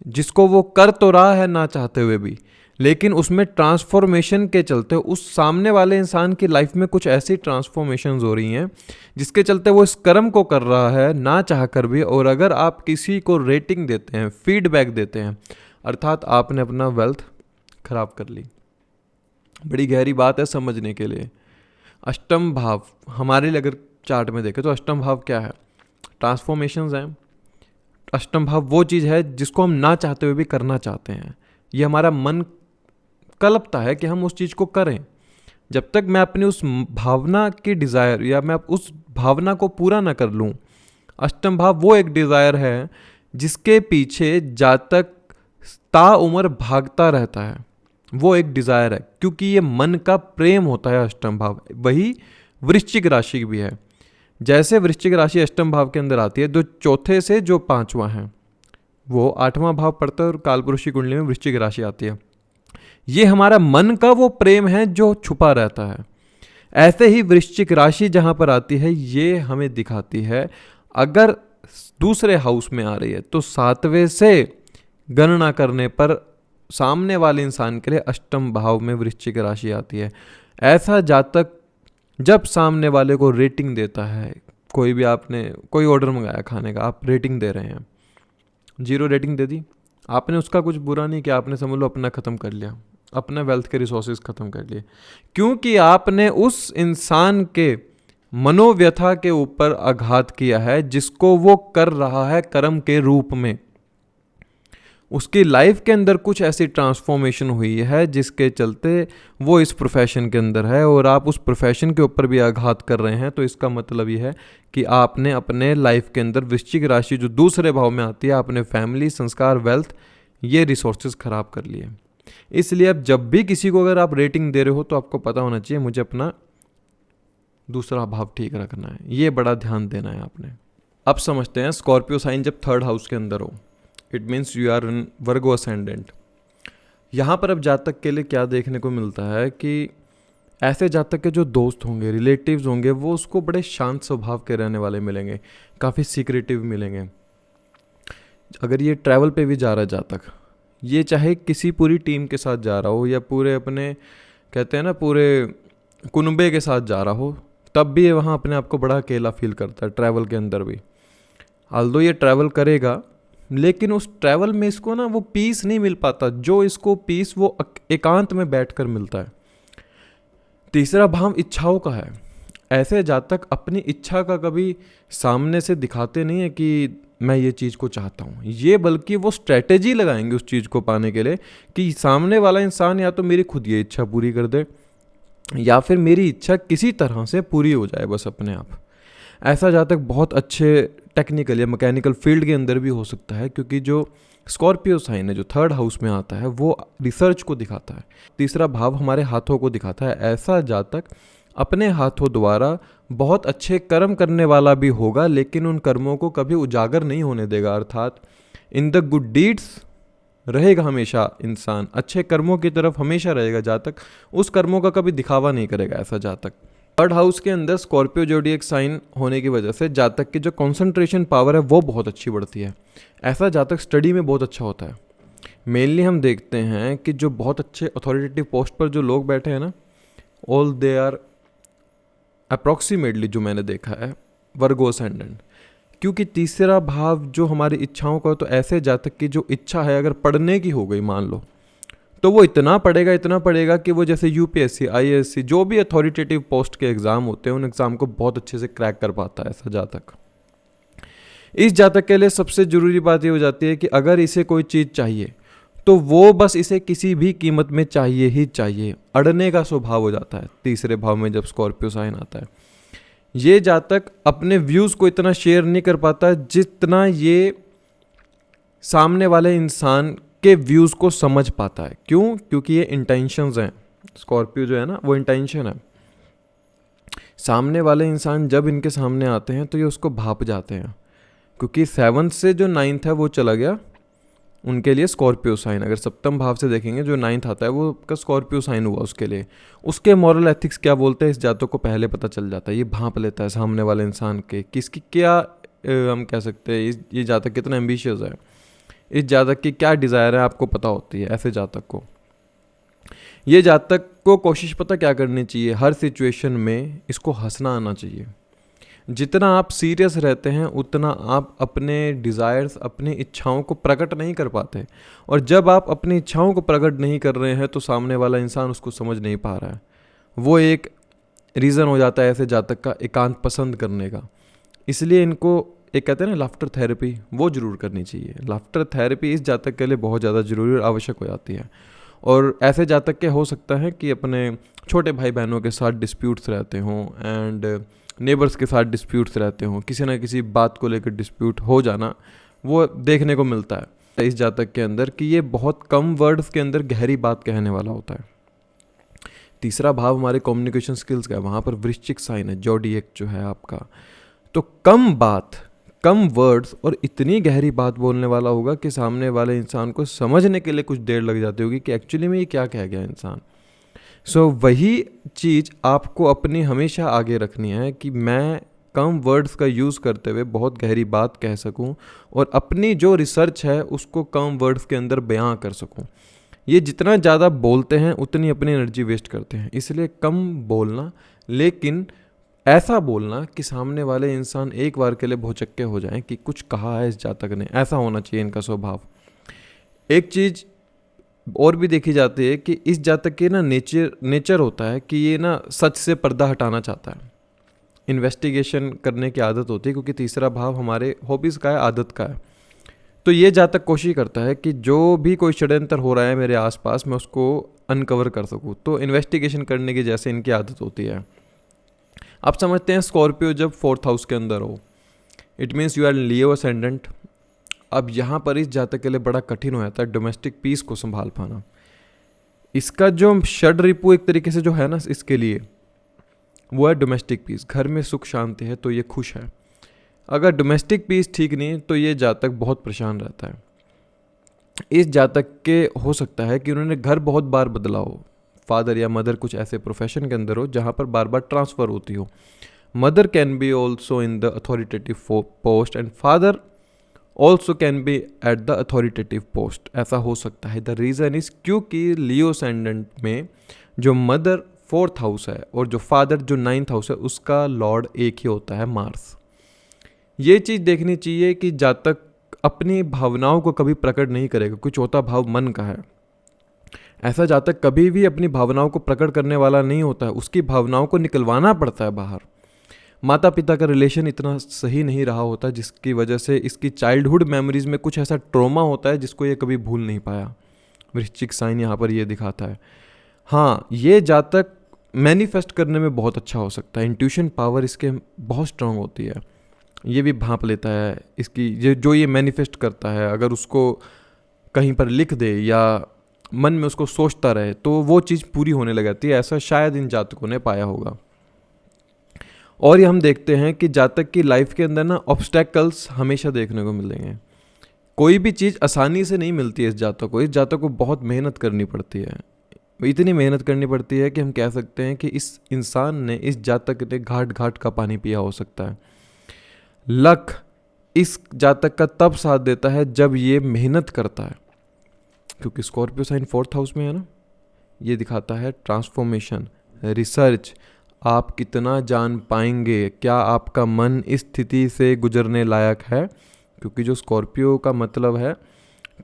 जिसको वो कर तो रहा है ना चाहते हुए भी, लेकिन उसमें ट्रांसफॉर्मेशन के चलते उस सामने वाले इंसान की लाइफ में कुछ ऐसी ट्रांसफॉर्मेशंस हो रही हैं जिसके चलते वो इस कर्म को कर रहा है ना चाह कर भी। और अगर आप किसी को रेटिंग देते हैं, फीडबैक देते हैं, अर्थात आपने अपना वेल्थ खराब कर ली। बड़ी गहरी बात है समझने के लिए। अष्टम भाव हमारे लिए अगर चार्ट में देखें तो अष्टम भाव क्या है? ट्रांसफॉर्मेशंस हैं। अष्टम भाव वो चीज़ है जिसको हम ना चाहते हुए भी करना चाहते हैं। ये हमारा मन कल्पता है कि हम उस चीज़ को करें। जब तक मैं अपनी उस भावना की डिज़ायर या मैं उस भावना को पूरा ना कर लूँ, अष्टम भाव वो एक डिज़ायर है जिसके पीछे जातक ताउम्र भागता रहता है। वो एक डिज़ायर है क्योंकि ये मन का प्रेम होता है अष्टम भाव। वही वृश्चिक राशि भी है। जैसे वृश्चिक राशि अष्टम भाव के अंदर आती है, जो चौथे से जो 5वां है वो 8वां भाव पड़ता है और कालपुरुष की कुंडली में वृश्चिक राशि आती है। ये हमारा मन का वो प्रेम है जो छुपा रहता है। ऐसे ही वृश्चिक राशि जहाँ पर आती है ये हमें दिखाती है, अगर दूसरे हाउस में आ रही है तो 7वें से गणना करने पर सामने वाले इंसान के लिए अष्टम भाव में वृश्चिक राशि आती है। ऐसा जातक जब सामने वाले को रेटिंग देता है, कोई भी आपने कोई ऑर्डर मंगाया खाने का, आप रेटिंग दे रहे हैं, 0 रेटिंग दे दी, आपने उसका कुछ बुरा नहीं किया, आपने समझ लो अपना ख़त्म कर लिया, अपना वेल्थ के रिसोर्सेज ख़त्म कर लिए, क्योंकि आपने उस इंसान के मनोव्यथा के ऊपर आघात किया है जिसको वो कर रहा है कर्म के रूप में। उसकी लाइफ के अंदर कुछ ऐसी ट्रांसफॉर्मेशन हुई है जिसके चलते वो इस प्रोफेशन के अंदर है और आप उस प्रोफेशन के ऊपर भी आघात कर रहे हैं। तो इसका मतलब ये है कि आपने अपने लाइफ के अंदर वृश्चिक राशि जो दूसरे भाव में आती है, आपने फैमिली, संस्कार, वेल्थ, ये रिसोर्सेज खराब कर लिए। इसलिए अब जब भी किसी को अगर आप रेटिंग दे रहे हो तो आपको पता होना चाहिए मुझे अपना दूसरा भाव ठीक रखना है, ये बड़ा ध्यान देना है आपने। अब समझते हैं स्कॉर्पियो साइन जब 3rd हाउस के अंदर हो, it means you are in Virgo ascendant. यहाँ पर अब जातक के लिए क्या देखने को मिलता है कि ऐसे जातक के जो दोस्त होंगे, रिलेटिव्स होंगे, वो उसको बड़े शांत स्वभाव के रहने वाले मिलेंगे, काफ़ी सीक्रेटिव मिलेंगे। अगर ये ट्रैवल पे भी जा रहा है जातक, ये चाहे किसी पूरी टीम के साथ जा रहा हो या पूरे अपने कहते हैं ना पूरे कुनबे के साथ जा रहा हो, तब भी ये वहाँ अपने आप को बड़ा अकेला फील करता है ट्रैवल के अंदर भी। आल्दो ये ट्रैवल करेगा लेकिन उस ट्रैवल में इसको ना वो पीस नहीं मिल पाता जो इसको पीस वो एकांत में बैठकर मिलता है। तीसरा भाव इच्छाओं का है। ऐसे जातक अपनी इच्छा का कभी सामने से दिखाते नहीं है कि मैं ये चीज़ को चाहता हूँ, ये बल्कि वो स्ट्रेटेजी लगाएंगे उस चीज़ को पाने के लिए कि सामने वाला इंसान या तो मेरी खुद ये इच्छा पूरी कर दे या फिर मेरी इच्छा किसी तरह से पूरी हो जाए बस अपने आप। ऐसा जातक बहुत अच्छे टेक्निकल या मैकेनिकल फील्ड के अंदर भी हो सकता है, क्योंकि जो स्कॉर्पियो साइन है जो 3rd हाउस में आता है वो रिसर्च को दिखाता है। तीसरा भाव हमारे हाथों को दिखाता है। ऐसा जातक अपने हाथों द्वारा बहुत अच्छे कर्म करने वाला भी होगा, लेकिन उन कर्मों को कभी उजागर नहीं होने देगा। अर्थात इन द गुड डीड्स रहेगा हमेशा, इंसान अच्छे कर्मों की तरफ हमेशा रहेगा जातक, उस कर्मों का कभी दिखावा नहीं करेगा ऐसा जातक। 3rd हाउस के अंदर स्कॉर्पियो ज़ोडिएक साइन होने की वजह से जातक की जो कंसंट्रेशन पावर है वो बहुत अच्छी बढ़ती है। ऐसा जातक स्टडी में बहुत अच्छा होता है। मेनली हम देखते हैं कि जो बहुत अच्छे अथॉरिटेटिव पोस्ट पर जो लोग बैठे हैं ना, ऑल दे आर अप्रॉक्सीमेटली, जो मैंने देखा है, वर्गो असेंडेंट। क्योंकि तीसरा भाव जो हमारी इच्छाओं का, तो ऐसे जातक की जो इच्छा है अगर पढ़ने की हो गई मान लो, तो वो इतना पढ़ेगा कि वो जैसे यूपीएससी, आईएएससी, जो भी अथॉरिटेटिव पोस्ट के एग्ज़ाम होते हैं उन एग्ज़ाम को बहुत अच्छे से क्रैक कर पाता है ऐसा जातक। इस जातक के लिए सबसे ज़रूरी बात ये हो जाती है कि अगर इसे कोई चीज़ चाहिए तो वो बस इसे किसी भी कीमत में चाहिए ही चाहिए। अड़ने का स्वभाव हो जाता है तीसरे भाव में जब स्कॉर्पियो साइन आता है। ये जातक अपने व्यूज़ को इतना शेयर नहीं कर पाता जितना ये सामने वाले इंसान के व्यूज़ को समझ पाता है। क्यों? क्योंकि ये इंटेंशंस हैं। स्कॉर्पियो जो है ना वो इंटेंशन है। सामने वाले इंसान जब इनके सामने आते हैं तो ये उसको भाप जाते हैं क्योंकि 7 से जो 9th है वो चला गया उनके लिए स्कॉर्पियो साइन। अगर सप्तम भाव से देखेंगे जो 9th आता है वो का स्कॉर्पियो साइन हुआ उसके लिए। उसके मॉरल एथिक्स क्या बोलते हैं इस जातक को पहले पता चल जाता है। ये भांप लेता है सामने वाले इंसान के कि इसकी क्या हम कह सकते हैं ये जातक कितना एम्बिशियस है, इस जातक की क्या डिज़ायर है आपको पता होती है। ऐसे जातक को, ये जातक को कोशिश पता क्या करनी चाहिए, हर सिचुएशन में इसको हंसना आना चाहिए। जितना आप सीरियस रहते हैं उतना आप अपने डिज़ायर्स, अपनी इच्छाओं को प्रकट नहीं कर पाते। और जब आप अपनी इच्छाओं को प्रकट नहीं कर रहे हैं तो सामने वाला इंसान उसको समझ नहीं पा रहा है। वो एक रीज़न हो जाता है ऐसे जातक का एकांत पसंद करने का। इसलिए इनको एक कहते हैं ना लाफ्टर थेरेपी, वो ज़रूर करनी चाहिए। लाफ्टर थेरेपी इस जातक के लिए बहुत ज़्यादा ज़रूरी और आवश्यक हो जाती है। और ऐसे जातक के हो सकता है कि अपने छोटे भाई बहनों के साथ डिस्प्यूट्स रहते हों एंड नेबर्स के साथ डिस्प्यूट्स रहते हों, किसी ना किसी बात को लेकर डिस्प्यूट हो जाना वो देखने को मिलता है इस जातक के अंदर कि ये बहुत कम वर्ड्स के अंदर गहरी बात कहने वाला होता है। तीसरा भाव हमारे कम्युनिकेशन स्किल्स का है, वहाँ पर वृश्चिक साइन है, जोडिएक जो है आपका। तो कम बात, कम वर्ड्स और इतनी गहरी बात बोलने वाला होगा कि सामने वाले इंसान को समझने के लिए कुछ देर लग जाती होगी कि एक्चुअली में ये क्या कह गया इंसान। वही चीज़ आपको अपनी हमेशा आगे रखनी है कि मैं कम वर्ड्स का यूज़ करते हुए बहुत गहरी बात कह सकूं और अपनी जो रिसर्च है उसको कम वर्ड्स के अंदर बयां कर सकूं। ये जितना ज़्यादा बोलते हैं उतनी अपनी एनर्जी वेस्ट करते हैं। इसलिए कम बोलना, लेकिन ऐसा बोलना कि सामने वाले इंसान एक बार के लिए भौचक्के हो जाएं कि कुछ कहा है इस जातक ने, ऐसा होना चाहिए इनका स्वभाव। एक चीज़ और भी देखी जाती है कि इस जातक के ना नेचर होता है कि ये ना सच से पर्दा हटाना चाहता है, इन्वेस्टिगेशन करने की आदत होती है, क्योंकि तीसरा भाव हमारे हॉबीज़ का है, आदत का है। तो ये जातक कोशिश करता है कि जो भी कोई षड्यंत्र हो रहा है मेरे आसपास मैं उसको अनकवर कर सकूँ। तो इन्वेस्टिगेशन करने की जैसे इनकी आदत होती है। आप समझते हैं स्कॉर्पियो जब 4th हाउस के अंदर हो, it means you are Leo ascendant. अब यहाँ पर इस जातक के लिए बड़ा कठिन हो जाता है डोमेस्टिक पीस को संभाल पाना। इसका जो षड रिपु एक तरीके से जो है ना इसके लिए वो है डोमेस्टिक पीस। घर में सुख शांति है तो ये खुश है। अगर डोमेस्टिक पीस ठीक नहीं तो ये जातक बहुत परेशान रहता है। इस जातक के हो सकता है कि उन्होंने घर बहुत बार बदला हो, फादर या मदर कुछ ऐसे प्रोफेशन के अंदर हो जहाँ पर बार बार ट्रांसफ़र होती हो। Mother can be also in the authoritative post and father also can be at the authoritative post. ऐसा हो सकता है। द रीज़न इज़ क्योंकि लियो असेंडेंट में जो मदर 4th हाउस है और जो फादर जो 9th हाउस है उसका लॉर्ड एक ही होता है, मार्स। ये चीज़ देखनी चाहिए कि जातक अपनी भावनाओं को कभी प्रकट नहीं करेगा। कुछ चौथा भाव मन का है, ऐसा जातक कभी भी अपनी भावनाओं को प्रकट करने वाला नहीं होता है, उसकी भावनाओं को निकलवाना पड़ता है बाहर। माता पिता का रिलेशन इतना सही नहीं रहा होता जिसकी वजह से इसकी चाइल्डहुड मेमोरीज में कुछ ऐसा ट्रॉमा होता है जिसको ये कभी भूल नहीं पाया। वृश्चिक साइन यहाँ पर ये दिखाता है। हाँ, ये जातक मैनिफेस्ट करने में बहुत अच्छा हो सकता है। इंट्यूशन पावर इसके बहुत स्ट्रांग होती है। ये भी भांप लेता है इसकी जो ये मैनिफेस्ट करता है, अगर उसको कहीं पर लिख दे या मन में उसको सोचता रहे तो वो चीज़ पूरी होने लग जाती है। ऐसा शायद इन जातकों ने पाया होगा। और ये हम देखते हैं कि जातक की लाइफ के अंदर ना ऑब्स्टेकल्स हमेशा देखने को मिलेंगे। कोई भी चीज़ आसानी से नहीं मिलती है इस जातक को। इस जातक को बहुत मेहनत करनी पड़ती है। इतनी मेहनत करनी पड़ती है कि हम कह सकते हैं कि इस इंसान ने, इस जातक ने घाट घाट का पानी पिया हो सकता है। लक इस जातक का तब साथ देता है जब ये मेहनत करता है, क्योंकि स्कॉर्पियो साइन 4th हाउस में है ना। ये दिखाता है ट्रांसफॉर्मेशन, रिसर्च, आप कितना जान पाएंगे, क्या आपका मन इस स्थिति से गुजरने लायक है। क्योंकि जो स्कॉर्पियो का मतलब है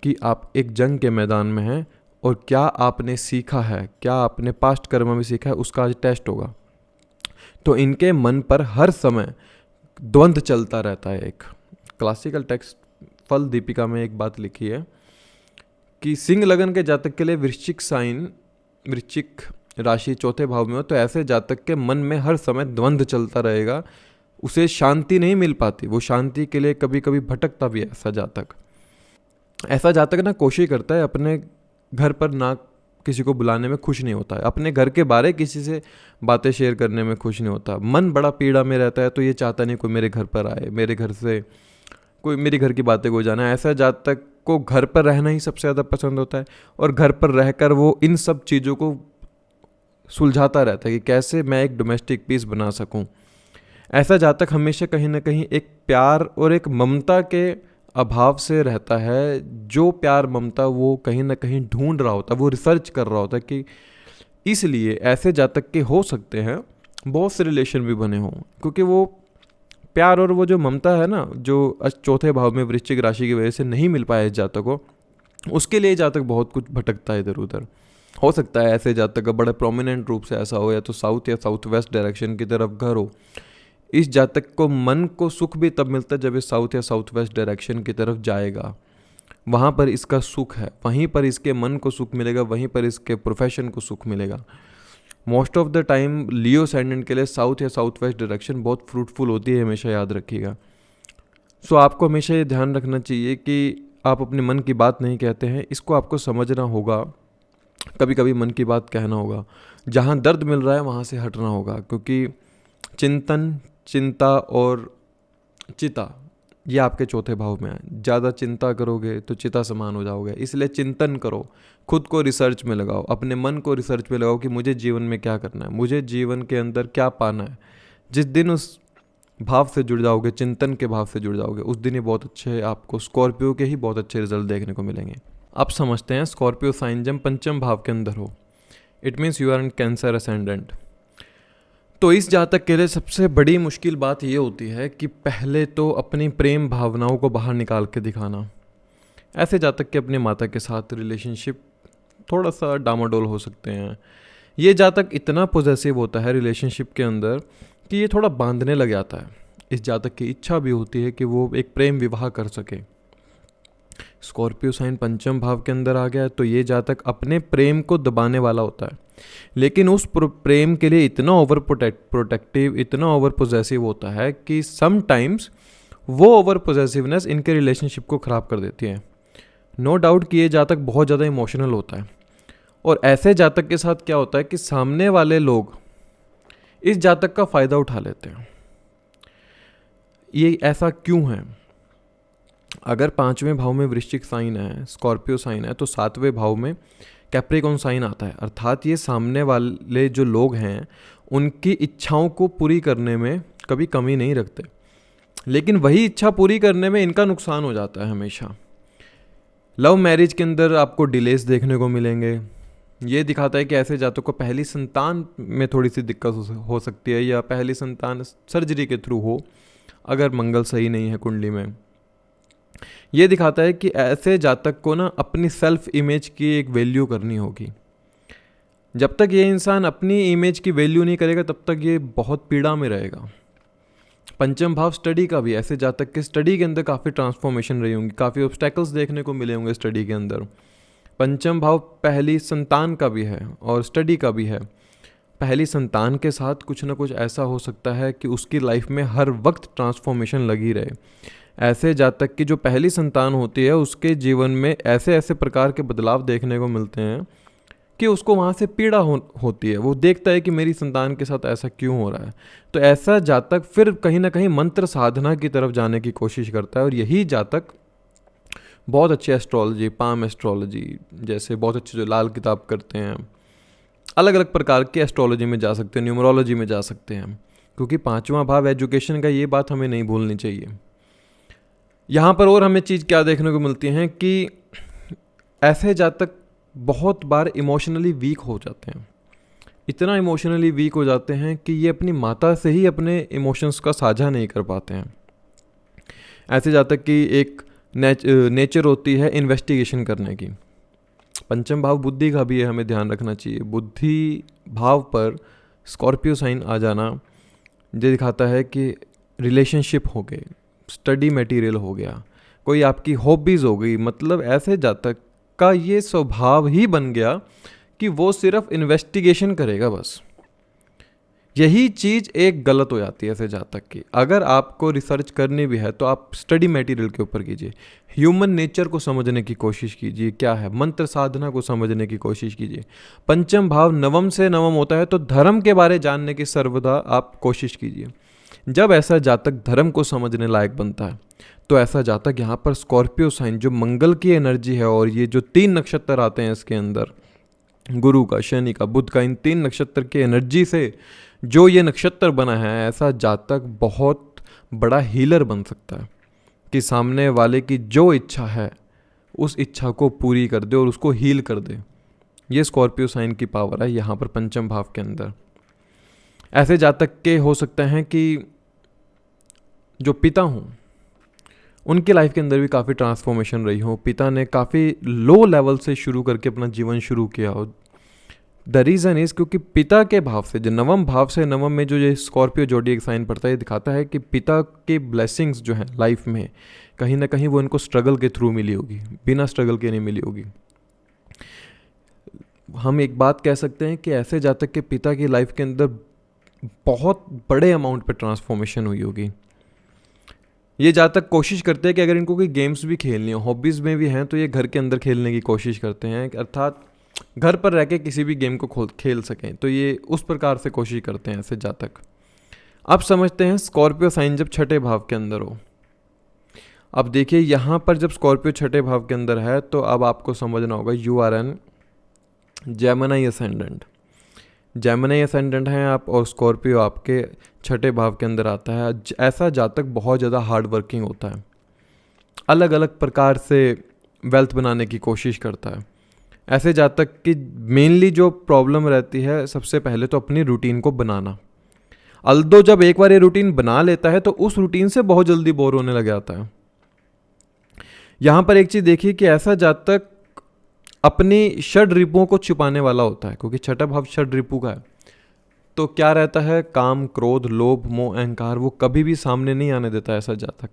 कि आप एक जंग के मैदान में हैं और क्या आपने सीखा है, क्या आपने पास्ट कर्म में सीखा है, उसका आज टेस्ट होगा। तो इनके मन पर हर समय द्वंद्व चलता रहता है। एक क्लासिकल टेक्स्ट फल दीपिका में एक बात लिखी है कि सिंह लगन के जातक के लिए वृश्चिक साइन, वृश्चिक राशि 4th भाव में हो तो ऐसे जातक के मन में हर समय द्वंद्व चलता रहेगा, उसे शांति नहीं मिल पाती। वो शांति के लिए कभी कभी भटकता भी है ऐसा जातक ना कोशिश करता है अपने घर पर ना किसी को बुलाने में खुश नहीं होता है, अपने घर के बारे किसी से बातें शेयर करने में खुश नहीं होता। मन बड़ा पीड़ा में रहता है तो ये चाहता नहीं कोई मेरे घर पर आए, मेरे घर से कोई मेरी घर की बातें को जाना, ऐसा जातक को घर पर रहना ही सबसे ज़्यादा पसंद होता है और घर पर रहकर वो इन सब चीज़ों को सुलझाता रहता है कि कैसे मैं एक डोमेस्टिक पीस बना सकूं। ऐसा जातक हमेशा कहीं ना कहीं एक प्यार और एक ममता के अभाव से रहता है, जो प्यार ममता वो कहीं ना कहीं ढूंढ रहा होता है, वो रिसर्च कर रहा होता है कि इसलिए ऐसे जातक के हो सकते हैं बहुत से रिलेशन भी बने हों, क्योंकि वो प्यार और वो जो ममता है ना, जो चौथे भाव में वृश्चिक राशि की वजह से नहीं मिल पाया इस जातक को, उसके लिए जातक बहुत कुछ भटकता है इधर उधर। हो सकता है ऐसे जातक का बड़े प्रोमिनेंट रूप से ऐसा हो, या तो साउथ या साउथ वेस्ट डायरेक्शन की तरफ घर हो। इस जातक को मन को सुख भी तब मिलता है जब ये साउथ या साउथ वेस्ट डायरेक्शन की तरफ जाएगा, वहाँ पर इसका सुख है, वहीं पर इसके मन को सुख मिलेगा, वहीं पर इसके प्रोफेशन को सुख मिलेगा। Most of the time Leo ascendant के लिए साउथ या साउथ वेस्ट डायरेक्शन बहुत फ्रूटफुल होती है, हमेशा याद रखिएगा। सो आपको हमेशा ये ध्यान रखना चाहिए कि आप अपने मन की बात नहीं कहते हैं, इसको आपको समझना होगा। कभी कभी मन की बात कहना होगा, जहाँ दर्द मिल रहा है वहाँ से हटना होगा, क्योंकि चिंतन, चिंता और चिता ये आपके चौथे भाव में है। ज़्यादा चिंता करोगे तो चिता समान हो जाओगे, इसलिए चिंतन करो, खुद को रिसर्च में लगाओ, अपने मन को रिसर्च में लगाओ कि मुझे जीवन में क्या करना है, मुझे जीवन के अंदर क्या पाना है। जिस दिन उस भाव से जुड़ जाओगे, चिंतन के भाव से जुड़ जाओगे, उस दिन ही बहुत अच्छे आपको स्कॉर्पियो के ही बहुत अच्छे रिजल्ट देखने को मिलेंगे। अब समझते हैं स्कॉर्पियो साइन जब पंचम भाव के अंदर हो, it means you are in Cancer ascendant. तो इस जातक के लिए सबसे बड़ी मुश्किल बात ये होती है कि पहले तो अपनी प्रेम भावनाओं को बाहर निकाल के दिखाना। ऐसे जातक के अपने माता के साथ रिलेशनशिप थोड़ा सा डामाडोल हो सकते हैं। ये जातक इतना पॉजेसिव होता है रिलेशनशिप के अंदर कि ये थोड़ा बांधने लग जाता है। इस जातक की इच्छा भी होती है कि वो एक प्रेम विवाह कर सके। स्कॉर्पियो साइन पंचम भाव के अंदर आ गया तो ये जातक अपने प्रेम को दबाने वाला होता है, लेकिन उस प्रेम के लिए इतना ओवर प्रोटेक्टिव, इतना ओवर पोजेसिव होता है कि समटाइम्स वो ओवर पोजेसिवनेस इनके रिलेशनशिप को ख़राब कर देती है। नो डाउट कि ये जातक बहुत ज़्यादा इमोशनल होता है, और ऐसे जातक के साथ क्या होता है कि सामने वाले लोग इस जातक का फ़ायदा उठा लेते हैं। ये ऐसा क्यों है? अगर पांचवें भाव में वृश्चिक साइन है, स्कॉर्पियो साइन है, तो सातवें भाव में कैप्रिकॉर्न साइन आता है। अर्थात ये सामने वाले जो लोग हैं उनकी इच्छाओं को पूरी करने में कभी कमी नहीं रखते, लेकिन वही इच्छा पूरी करने में इनका नुकसान हो जाता है हमेशा। लव मैरिज के अंदर आपको डिलेस देखने को मिलेंगे। ये दिखाता है कि ऐसे जातकों को पहली संतान में थोड़ी सी दिक्कत हो सकती है, या पहली संतान सर्जरी के थ्रू हो अगर मंगल सही नहीं है कुंडली में। ये दिखाता है कि ऐसे जातक को ना अपनी सेल्फ इमेज की एक वैल्यू करनी होगी। जब तक ये इंसान अपनी इमेज की वैल्यू नहीं करेगा तब तक ये बहुत पीड़ा में रहेगा। पंचम भाव स्टडी का भी, ऐसे जातक के स्टडी के अंदर काफ़ी ट्रांसफॉर्मेशन रही होंगी, काफ़ी ऑब्स्टेकल्स देखने को मिले होंगे स्टडी के अंदर। पंचम भाव पहली संतान का भी है और स्टडी का भी है। पहली संतान के साथ कुछ ना कुछ ऐसा हो सकता है कि उसकी लाइफ में हर वक्त ट्रांसफॉर्मेशन लगी रहे। ऐसे जातक की जो पहली संतान होती है उसके जीवन में ऐसे ऐसे प्रकार के बदलाव देखने को मिलते हैं कि उसको वहाँ से पीड़ा होती है। वो देखता है कि मेरी संतान के साथ ऐसा क्यों हो रहा है। तो ऐसा जातक फिर कहीं ना कहीं मंत्र साधना की तरफ जाने की कोशिश करता है, और यही जातक बहुत अच्छी एस्ट्रोलॉजी, पाम एस्ट्रोलॉजी जैसे बहुत अच्छे जो लाल किताब करते हैं, अलग अलग प्रकार की एस्ट्रोलॉजी में जा सकते हैं, न्यूमरोलॉजी में जा सकते हैं, क्योंकि पांचवां भाव एजुकेशन का, ये बात हमें नहीं भूलनी चाहिए। यहाँ पर और हमें चीज़ क्या देखने को मिलती हैं कि ऐसे जातक बहुत बार इमोशनली वीक हो जाते हैं। इतना इमोशनली वीक हो जाते हैं कि ये अपनी माता से ही अपने इमोशंस का साझा नहीं कर पाते हैं। ऐसे जातक की एक नेचर होती है इन्वेस्टिगेशन करने की। पंचम भाव बुद्धि का भी है, हमें ध्यान रखना चाहिए। बुद्धि भाव पर स्कॉर्पियो साइन आ जाना ये दिखाता है कि रिलेशनशिप हो गए, स्टडी मटेरियल हो गया, कोई आपकी हॉबीज़ हो गई। मतलब ऐसे जातक का ये स्वभाव ही बन गया कि वो सिर्फ इन्वेस्टिगेशन करेगा बस। यही चीज़ एक गलत हो जाती है ऐसे जातक की। अगर आपको रिसर्च करनी भी है तो आप स्टडी मटेरियल के ऊपर कीजिए, ह्यूमन नेचर को समझने की कोशिश कीजिए, क्या है मंत्र साधना को समझने की कोशिश कीजिए। पंचम भाव नवम से नवम होता है तो धर्म के बारे जानने की सर्वदा आप कोशिश कीजिए। जब ऐसा जातक धर्म को समझने लायक बनता है तो ऐसा जातक यहाँ पर स्कॉर्पियो साइन जो मंगल की एनर्जी है, और ये जो 3 नक्षत्र आते हैं इसके अंदर, गुरु का, शनि का, बुध का, इन 3 नक्षत्र की एनर्जी से जो ये नक्षत्र बना है, ऐसा जातक बहुत बड़ा हीलर बन सकता है कि सामने वाले की जो इच्छा है उस इच्छा को पूरी कर दे और उसको हील कर दे। ये स्कॉर्पियो साइन की पावर है यहाँ पर पंचम भाव के अंदर। ऐसे जातक के हो सकते हैं कि जो पिता हूँ उनकी लाइफ के अंदर भी काफ़ी ट्रांसफॉर्मेशन रही हो, पिता ने काफ़ी लो लेवल से शुरू करके अपना जीवन शुरू किया हो। द रीज़न इज़ क्योंकि पिता के भाव से, जो नवम भाव से, नवम में जो ये स्कॉर्पियो जोडिएक साइन पड़ता है, ये दिखाता है कि पिता के ब्लेसिंग्स जो हैं लाइफ में कहीं ना कहीं वो इनको स्ट्रगल के थ्रू मिली होगी, बिना स्ट्रगल के नहीं मिली होगी। हम एक बात कह सकते हैं कि ऐसे जातक के पिता की लाइफ के अंदर बहुत बड़े अमाउंट पर ट्रांसफॉर्मेशन हुई होगी। ये जातक कोशिश करते हैं कि अगर इनको कोई गेम्स भी खेलनी हो, हॉबीज़ में भी हैं, तो ये घर के अंदर खेलने की कोशिश करते हैं, अर्थात घर पर रह के किसी भी गेम को खेल सकें, तो ये उस प्रकार से कोशिश करते हैं ऐसे जातक। अब समझते हैं स्कॉर्पियो साइन जब छठे भाव के अंदर हो। अब देखिए यहाँ पर जब स्कॉर्पियो छठे भाव के अंदर है तो अब आपको समझना होगा you are an Gemini ascendant. Gemini ascendant हैं आप और स्कॉर्पियो आपके छठे भाव के अंदर आता है। ऐसा जातक बहुत ज़्यादा हार्ड वर्किंग होता है, अलग अलग प्रकार से वेल्थ बनाने की कोशिश करता है। ऐसे जातक की मेनली जो प्रॉब्लम रहती है, सबसे पहले तो अपनी रूटीन को बनाना। अल्दो जब एक बार ये रूटीन बना लेता है तो उस रूटीन से बहुत जल्दी बोर होने लग जाता है। यहाँ पर एक चीज़ देखिए कि ऐसा जातक अपनी षड रिपुओं को छिपाने वाला होता है, क्योंकि छठा भाव षड रिपु का है। तो क्या रहता है, काम, क्रोध, लोभ, मोह, अहंकार, वो कभी भी सामने नहीं आने देता ऐसा जातक।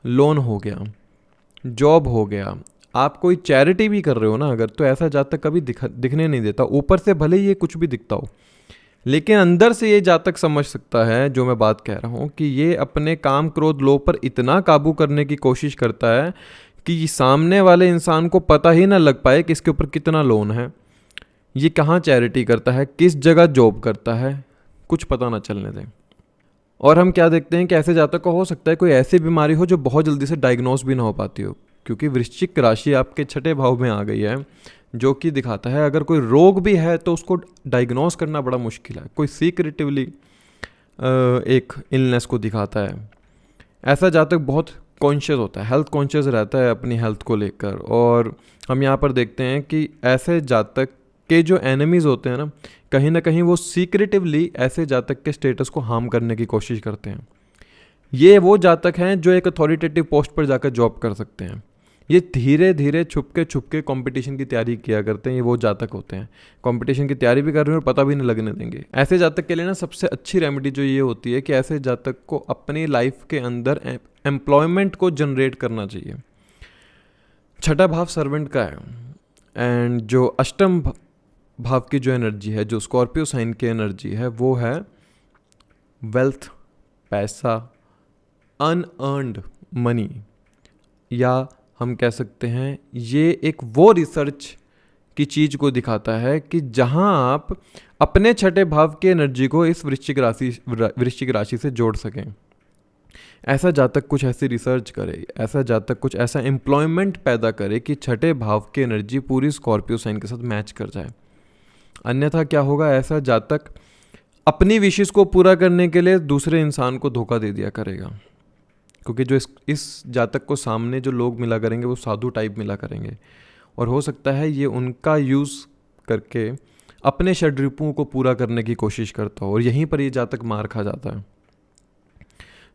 लोन हो गया, जॉब हो गया, आप कोई चैरिटी भी कर रहे हो ना अगर, तो ऐसा जातक कभी दिखने नहीं देता। ऊपर से भले ही ये कुछ भी दिखता हो, लेकिन अंदर से ये जातक समझ सकता है जो मैं बात कह रहा हूँ कि ये अपने काम, क्रोध, लोभ पर इतना काबू करने की कोशिश करता है कि सामने वाले इंसान को पता ही ना लग पाए कि इसके ऊपर कितना लोन है, ये कहाँ चैरिटी करता है, किस जगह जॉब करता है, कुछ पता ना चलने दें। और हम क्या देखते हैं कि ऐसे जातक को हो सकता है कोई ऐसी बीमारी हो जो बहुत जल्दी से डायग्नोस भी ना हो पाती हो, क्योंकि वृश्चिक राशि आपके छठे भाव में आ गई है, जो कि दिखाता है अगर कोई रोग भी है तो उसको डायग्नोस करना बड़ा मुश्किल है। कोई सीक्रेटिवली एक इलनेस को दिखाता है। ऐसा जातक बहुत कॉन्शियस होता है, हेल्थ कॉन्शियस रहता है अपनी हेल्थ को लेकर। और हम यहाँ पर देखते हैं कि ऐसे जातक के जो एनिमीज़ होते हैं ना कहीं वो सीक्रेटिवली ऐसे जातक के स्टेटस को हार्म करने की कोशिश करते हैं। ये वो जातक हैं जो एक अथॉरिटेटिव पोस्ट पर जाकर जॉब कर सकते हैं। ये धीरे धीरे छुपके कंपटीशन की तैयारी किया करते हैं। ये वो जातक होते हैं कंपटीशन की तैयारी भी कर रहे हैं और पता भी नहीं लगने देंगे। ऐसे जातक के लिए ना सबसे अच्छी रेमेडी जो ये होती है कि ऐसे जातक को अपनी लाइफ के अंदर एम्प्लॉयमेंट को जनरेट करना चाहिए। छठा भाव सर्वेंट का है, एंड जो अष्टम भाव की जो एनर्जी है, जो स्कॉर्पियो साइन की एनर्जी है, वो है वेल्थ, पैसा, अनअर्न्ड मनी, या हम कह सकते हैं ये एक वो रिसर्च की चीज़ को दिखाता है कि जहां आप अपने छठे भाव की एनर्जी को इस वृश्चिक राशि से जोड़ सकें। ऐसा जातक कुछ ऐसी रिसर्च करे, ऐसा जातक कुछ ऐसा एम्प्लॉयमेंट पैदा करे कि छठे भाव की एनर्जी पूरी स्कॉर्पियो साइन के साथ मैच कर जाए। अन्यथा क्या होगा, ऐसा जातक अपनी विशेष को पूरा करने के लिए दूसरे इंसान को धोखा दे दिया करेगा, क्योंकि जो इस जातक को सामने जो लोग मिला करेंगे वो साधु टाइप मिला करेंगे, और हो सकता है ये उनका यूज़ करके अपने षड्रिपुओं को पूरा करने की कोशिश करता हो, और यहीं पर ये जातक मार खा जाता है।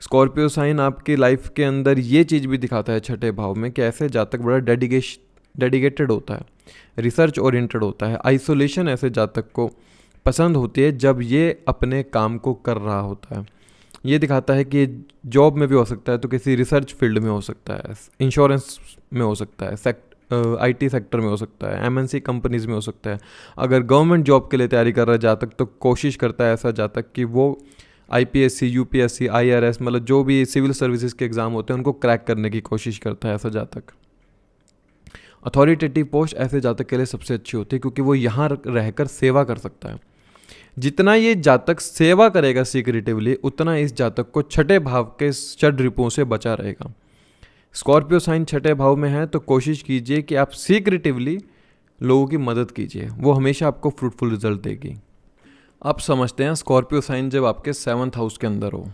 स्कॉर्पियो साइन आपकी लाइफ के अंदर ये चीज़ भी दिखाता है छठे भाव में कि ऐसे जातक बड़ा डेडिकेटेड होता है, रिसर्च ओरिएंटेड होता है। आइसोलेशन ऐसे जातक को पसंद होती है जब ये अपने काम को कर रहा होता है। ये दिखाता है कि जॉब में भी हो सकता है, तो किसी रिसर्च फील्ड में हो सकता है, इंश्योरेंस में हो सकता है, IT सेक्टर में हो सकता है, MNC कंपनीज में हो सकता है। अगर गवर्नमेंट जॉब के लिए तैयारी कर रहा है जातक, तो कोशिश करता है ऐसा जातक कि वो IPSC, UPSC, IRS, मतलब जो भी सिविल सर्विसेज के एग्ज़ाम होते हैं उनको क्रैक करने की कोशिश करता है ऐसा जातक। अथॉरिटेटिव पोस्ट ऐसे जातक के लिए सबसे अच्छी होती है, क्योंकि वो यहाँ रहकर सेवा कर सकता है। जितना ये जातक सेवा करेगा सीक्रेटिवली, उतना इस जातक को छठे भाव के षड रिपुओं से बचा रहेगा। स्कॉर्पियो साइन छठे भाव में है तो कोशिश कीजिए कि आप सीक्रेटिवली लोगों की मदद कीजिए, वो हमेशा आपको फ्रूटफुल रिजल्ट देगी। आप समझते हैं स्कॉर्पियो साइन जब आपके 7th हाउस के अंदर हो,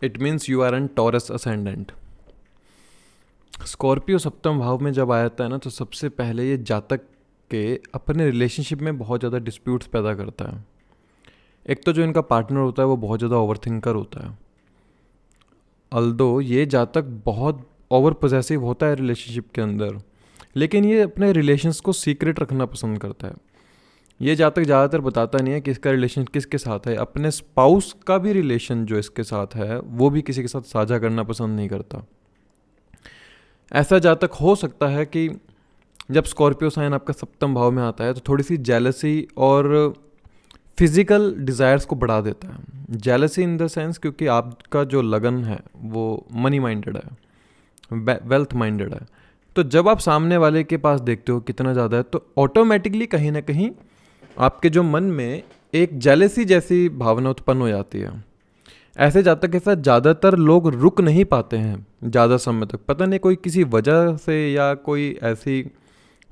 it means you are an Taurus ascendant. Scorpio सप्तम भाव में जब आ जाता है ना, तो सबसे पहले ये जातक के अपने रिलेशनशिप में बहुत ज़्यादा डिस्प्यूट्स पैदा करता है। एक तो जो इनका पार्टनर होता है वो बहुत ज़्यादा ओवरथिंकर होता है। अल्दो ये जातक बहुत ओवर पोजेसिव होता है रिलेशनशिप के अंदर, लेकिन ये अपने रिलेशंस को सीक्रेट रखना पसंद करता है। ये जातक ज़्यादातर बताता नहीं है कि इसका रिलेशन किसके साथ है। अपने स्पाउस का भी रिलेशन जो इसके साथ है वो भी किसी के साथ साझा करना पसंद नहीं करता। ऐसा जातक हो सकता है कि जब स्कॉर्पियो साइन आपका सप्तम भाव में आता है तो थोड़ी सी जेलसी और फिजिकल डिज़ायर्स को बढ़ा देता है। जेलसी इन द सेंस क्योंकि आपका जो लगन है वो मनी माइंडेड है, वेल्थ माइंडेड है। तो जब आप सामने वाले के पास देखते हो कितना ज़्यादा है, तो ऑटोमेटिकली कहीं ना कहीं आपके जो मन में एक जेलसी जैसी भावना उत्पन्न हो जाती है। ऐसे जातक के साथ ज़्यादातर लोग रुक नहीं पाते हैं ज़्यादा समय तक, पता नहीं कोई किसी वजह से या कोई ऐसी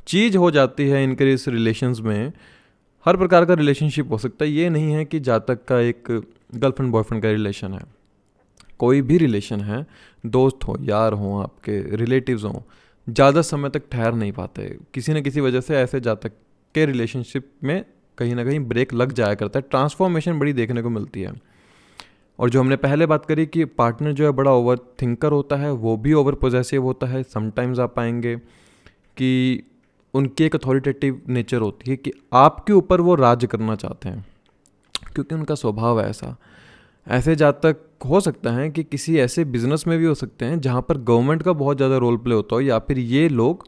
चीज़ हो जाती है इनके इस रिलेशंस में। हर प्रकार का रिलेशनशिप हो सकता है, ये नहीं है कि जातक का एक गर्लफ्रेंड बॉयफ्रेंड का रिलेशन है। कोई भी रिलेशन है, दोस्त हो, यार हो, आपके रिलेटिव्स हों, ज़्यादा समय तक ठहर नहीं पाते। किसी न किसी वजह से ऐसे जातक के रिलेशनशिप में कहीं ना कहीं ब्रेक लग जाया करता है। ट्रांसफॉर्मेशन बड़ी देखने को मिलती है। और जो हमने पहले बात करी कि पार्टनर जो है बड़ा ओवर थिंकर होता है, वो भी ओवर पोजेसिव होता है। समटाइम्स आप पाएंगे कि उनकी एक अथॉरिटेटिव नेचर होती है कि आपके ऊपर वो राज करना चाहते हैं, क्योंकि उनका स्वभाव है ऐसा। ऐसे जातक हो सकता है कि किसी ऐसे बिजनेस में भी हो सकते हैं जहाँ पर गवर्नमेंट का बहुत ज़्यादा रोल प्ले होता हो, या फिर ये लोग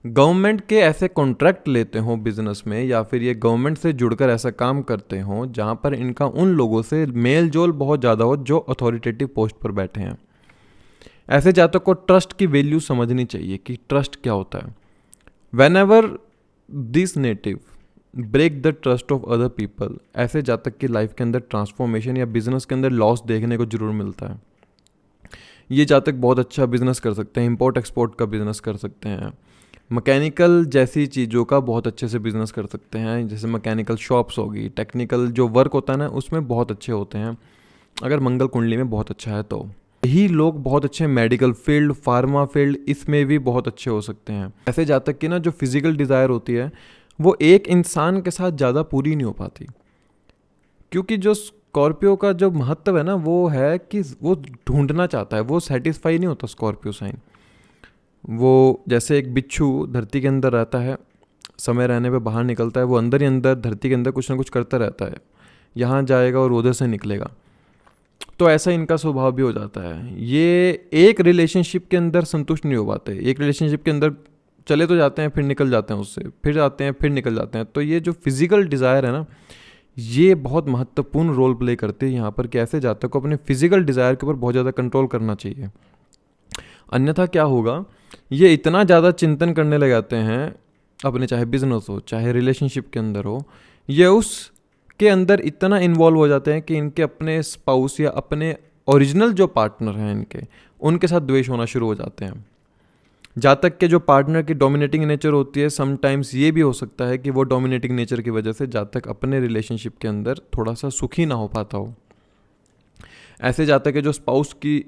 गवर्नमेंट के ऐसे कॉन्ट्रैक्ट लेते हों बिजनेस में, या फिर ये गवर्नमेंट से जुड़कर ऐसा काम करते हों जहाँ पर इनका उन लोगों से मेल जोल बहुत ज़्यादा हो जो अथॉरिटेटिव पोस्ट पर बैठे हैं। ऐसे जातक को ट्रस्ट की वैल्यू समझनी चाहिए कि ट्रस्ट क्या होता है। Whenever this native break the trust of other people, ऐसे जातक की लाइफ के अंदर ट्रांसफॉर्मेशन या बिजनेस के अंदर लॉस देखने को जरूर मिलता है। ये जातक बहुत अच्छा बिजनेस कर सकते हैं, इंपोर्ट एक्सपोर्ट का बिजनेस कर सकते हैं, मैकेनिकल जैसी चीज़ों का बहुत अच्छे से बिजनेस कर सकते हैं। जैसे मैकेनिकल शॉप्स होगी, टेक्निकल जो वर्क होता है ना, उसमें बहुत अच्छे होते हैं अगर मंगल कुंडली में बहुत अच्छा है तो। ही लोग बहुत अच्छे मेडिकल फील्ड, फार्मा फील्ड, इसमें भी बहुत अच्छे हो सकते हैं। ऐसे जातक की ना जो फिजिकल डिज़ायर होती है वो एक इंसान के साथ ज़्यादा पूरी नहीं हो पाती, क्योंकि जो स्कॉर्पियो का जो महत्व है ना वो है कि वो ढूंढना चाहता है, वो सेटिस्फाई नहीं होता स्कॉर्पियो साइन। वो जैसे एक बिच्छू धरती के अंदर रहता है, समय रहने पे बाहर निकलता है, वो अंदर ही अंदर धरती के अंदर कुछ ना कुछ करता रहता है, यहाँ जाएगा और उधर से निकलेगा। तो ऐसा इनका स्वभाव भी हो जाता है। ये एक रिलेशनशिप के अंदर संतुष्ट नहीं हो पाते, एक रिलेशनशिप के अंदर चले तो जाते हैं, फिर निकल जाते हैं उससे, फिर जाते हैं, फिर निकल जाते हैं। तो ये जो फिजिकल डिज़ायर है ना, ये बहुत महत्वपूर्ण रोल प्ले करती है यहाँ पर कि ऐसे जातक को अपने फिजिकल डिज़ायर के ऊपर बहुत ज़्यादा कंट्रोल करना चाहिए। अन्यथा क्या होगा, ये इतना ज़्यादा चिंतन करने लग जाते हैं अपने, चाहे बिजनेस हो चाहे रिलेशनशिप के अंदर हो, ये उस के अंदर इतना इन्वॉल्व हो जाते हैं कि इनके अपने स्पाउस या अपने ओरिजिनल जो पार्टनर हैं इनके, उनके साथ द्वेष होना शुरू हो जाते हैं। जातक के जो पार्टनर की डोमिनेटिंग नेचर होती है, समटाइम्स ये भी हो सकता है कि वो डोमिनेटिंग नेचर की वजह से जातक अपने रिलेशनशिप के अंदर थोड़ा सा सुखी ना हो पाता हो। ऐसे जातक के जो स्पाउस की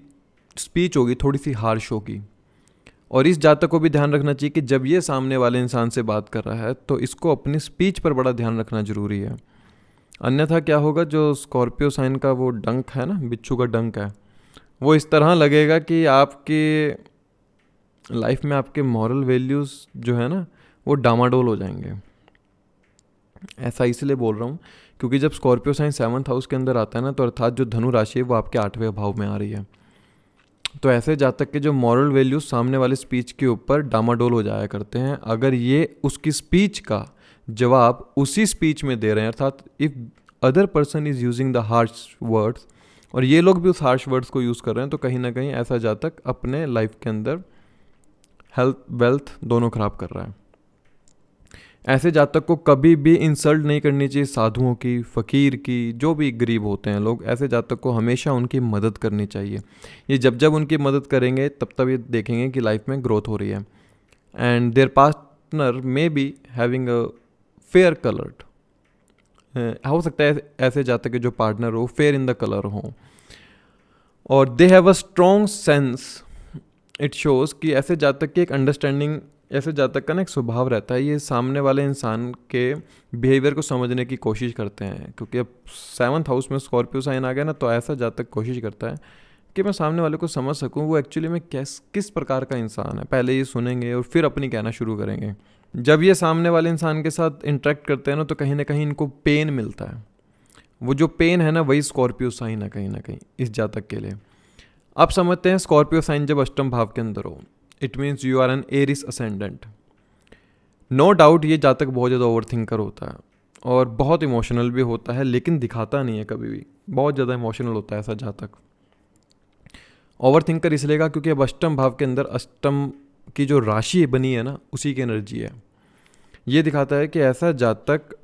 स्पीच होगी थोड़ी सी हार्श होगी, और इस जातक को भी ध्यान रखना चाहिए कि जब ये सामने वाले इंसान से बात कर रहा है तो इसको अपनी स्पीच पर बड़ा ध्यान रखना जरूरी है। अन्यथा क्या होगा, जो स्कॉर्पियो साइन का वो डंक है ना, बिच्छू का डंक है, वो इस तरह लगेगा कि आपके लाइफ में आपके मॉरल वैल्यूज़ जो है ना वो डामाडोल हो जाएंगे। ऐसा इसलिए बोल रहा हूँ क्योंकि जब स्कॉर्पियो साइन 7th हाउस के अंदर आता है ना, तो अर्थात जो धनु राशि है वो आपके 8वें भाव में आ रही है। तो ऐसे जातक के जो मॉरल वैल्यूज सामने वाले स्पीच के ऊपर डामाडोल हो जाया करते हैं। अगर ये उसकी स्पीच का जवाब उसी स्पीच में दे रहे हैं, अर्थात if other person is using the harsh words और ये लोग भी उस हार्श वर्ड्स को यूज़ कर रहे हैं, तो कहीं ना कहीं ऐसा जातक अपने लाइफ के अंदर हेल्थ वेल्थ दोनों ख़राब कर रहा है। ऐसे जातक को कभी भी इंसल्ट नहीं करनी चाहिए साधुओं की, फ़कीर की, जो भी गरीब होते हैं लोग, ऐसे जातक को हमेशा उनकी मदद करनी चाहिए। ये जब जब उनकी मदद करेंगे तब तब ये देखेंगे कि लाइफ में ग्रोथ हो रही है। And there partner may be having a fair coloured, हो सकता है ऐसे जातक के जो पार्टनर हो फेयर इन द कलर हो, और they have a strong sense. It shows कि ऐसे जातक की एक अंडरस्टैंडिंग, ऐसे जातक का ना एक स्वभाव रहता है, ये सामने वाले इंसान के बिहेवियर को समझने की कोशिश करते हैं। क्योंकि अब 7th हाउस में स्कॉर्पियो साइन आ गया ना, तो ऐसा जातक कोशिश करता है कि मैं सामने वाले को समझ सकूं वो एक्चुअली में किस प्रकार का इंसान है। पहले ये सुनेंगे और फिर अपनी कहना शुरू करेंगे। जब ये सामने वाले इंसान के साथ इंटरेक्ट करते हैं ना, तो कहीं ना कहीं इनको पेन मिलता है। वो जो पेन है ना, वही स्कॉर्पियो साइन है कहीं ना कहीं इस जातक के लिए। आप समझते हैं स्कॉर्पियो साइन जब अष्टम भाव के अंदर हो, it means you are an Aries ascendant. No doubt ये जातक बहुत ज़्यादा ओवर थिंकर होता है और बहुत इमोशनल भी होता है, लेकिन दिखाता नहीं है कभी भी। बहुत ज़्यादा इमोशनल होता है ऐसा जातक। ओवर थिंकर इसलिए का क्योंकि अब अष्टम भाव के अंदर अष्टम की जो राशि बनी है ना, उसी की एनर्जी है। ये दिखाता है कि ऐसा जातक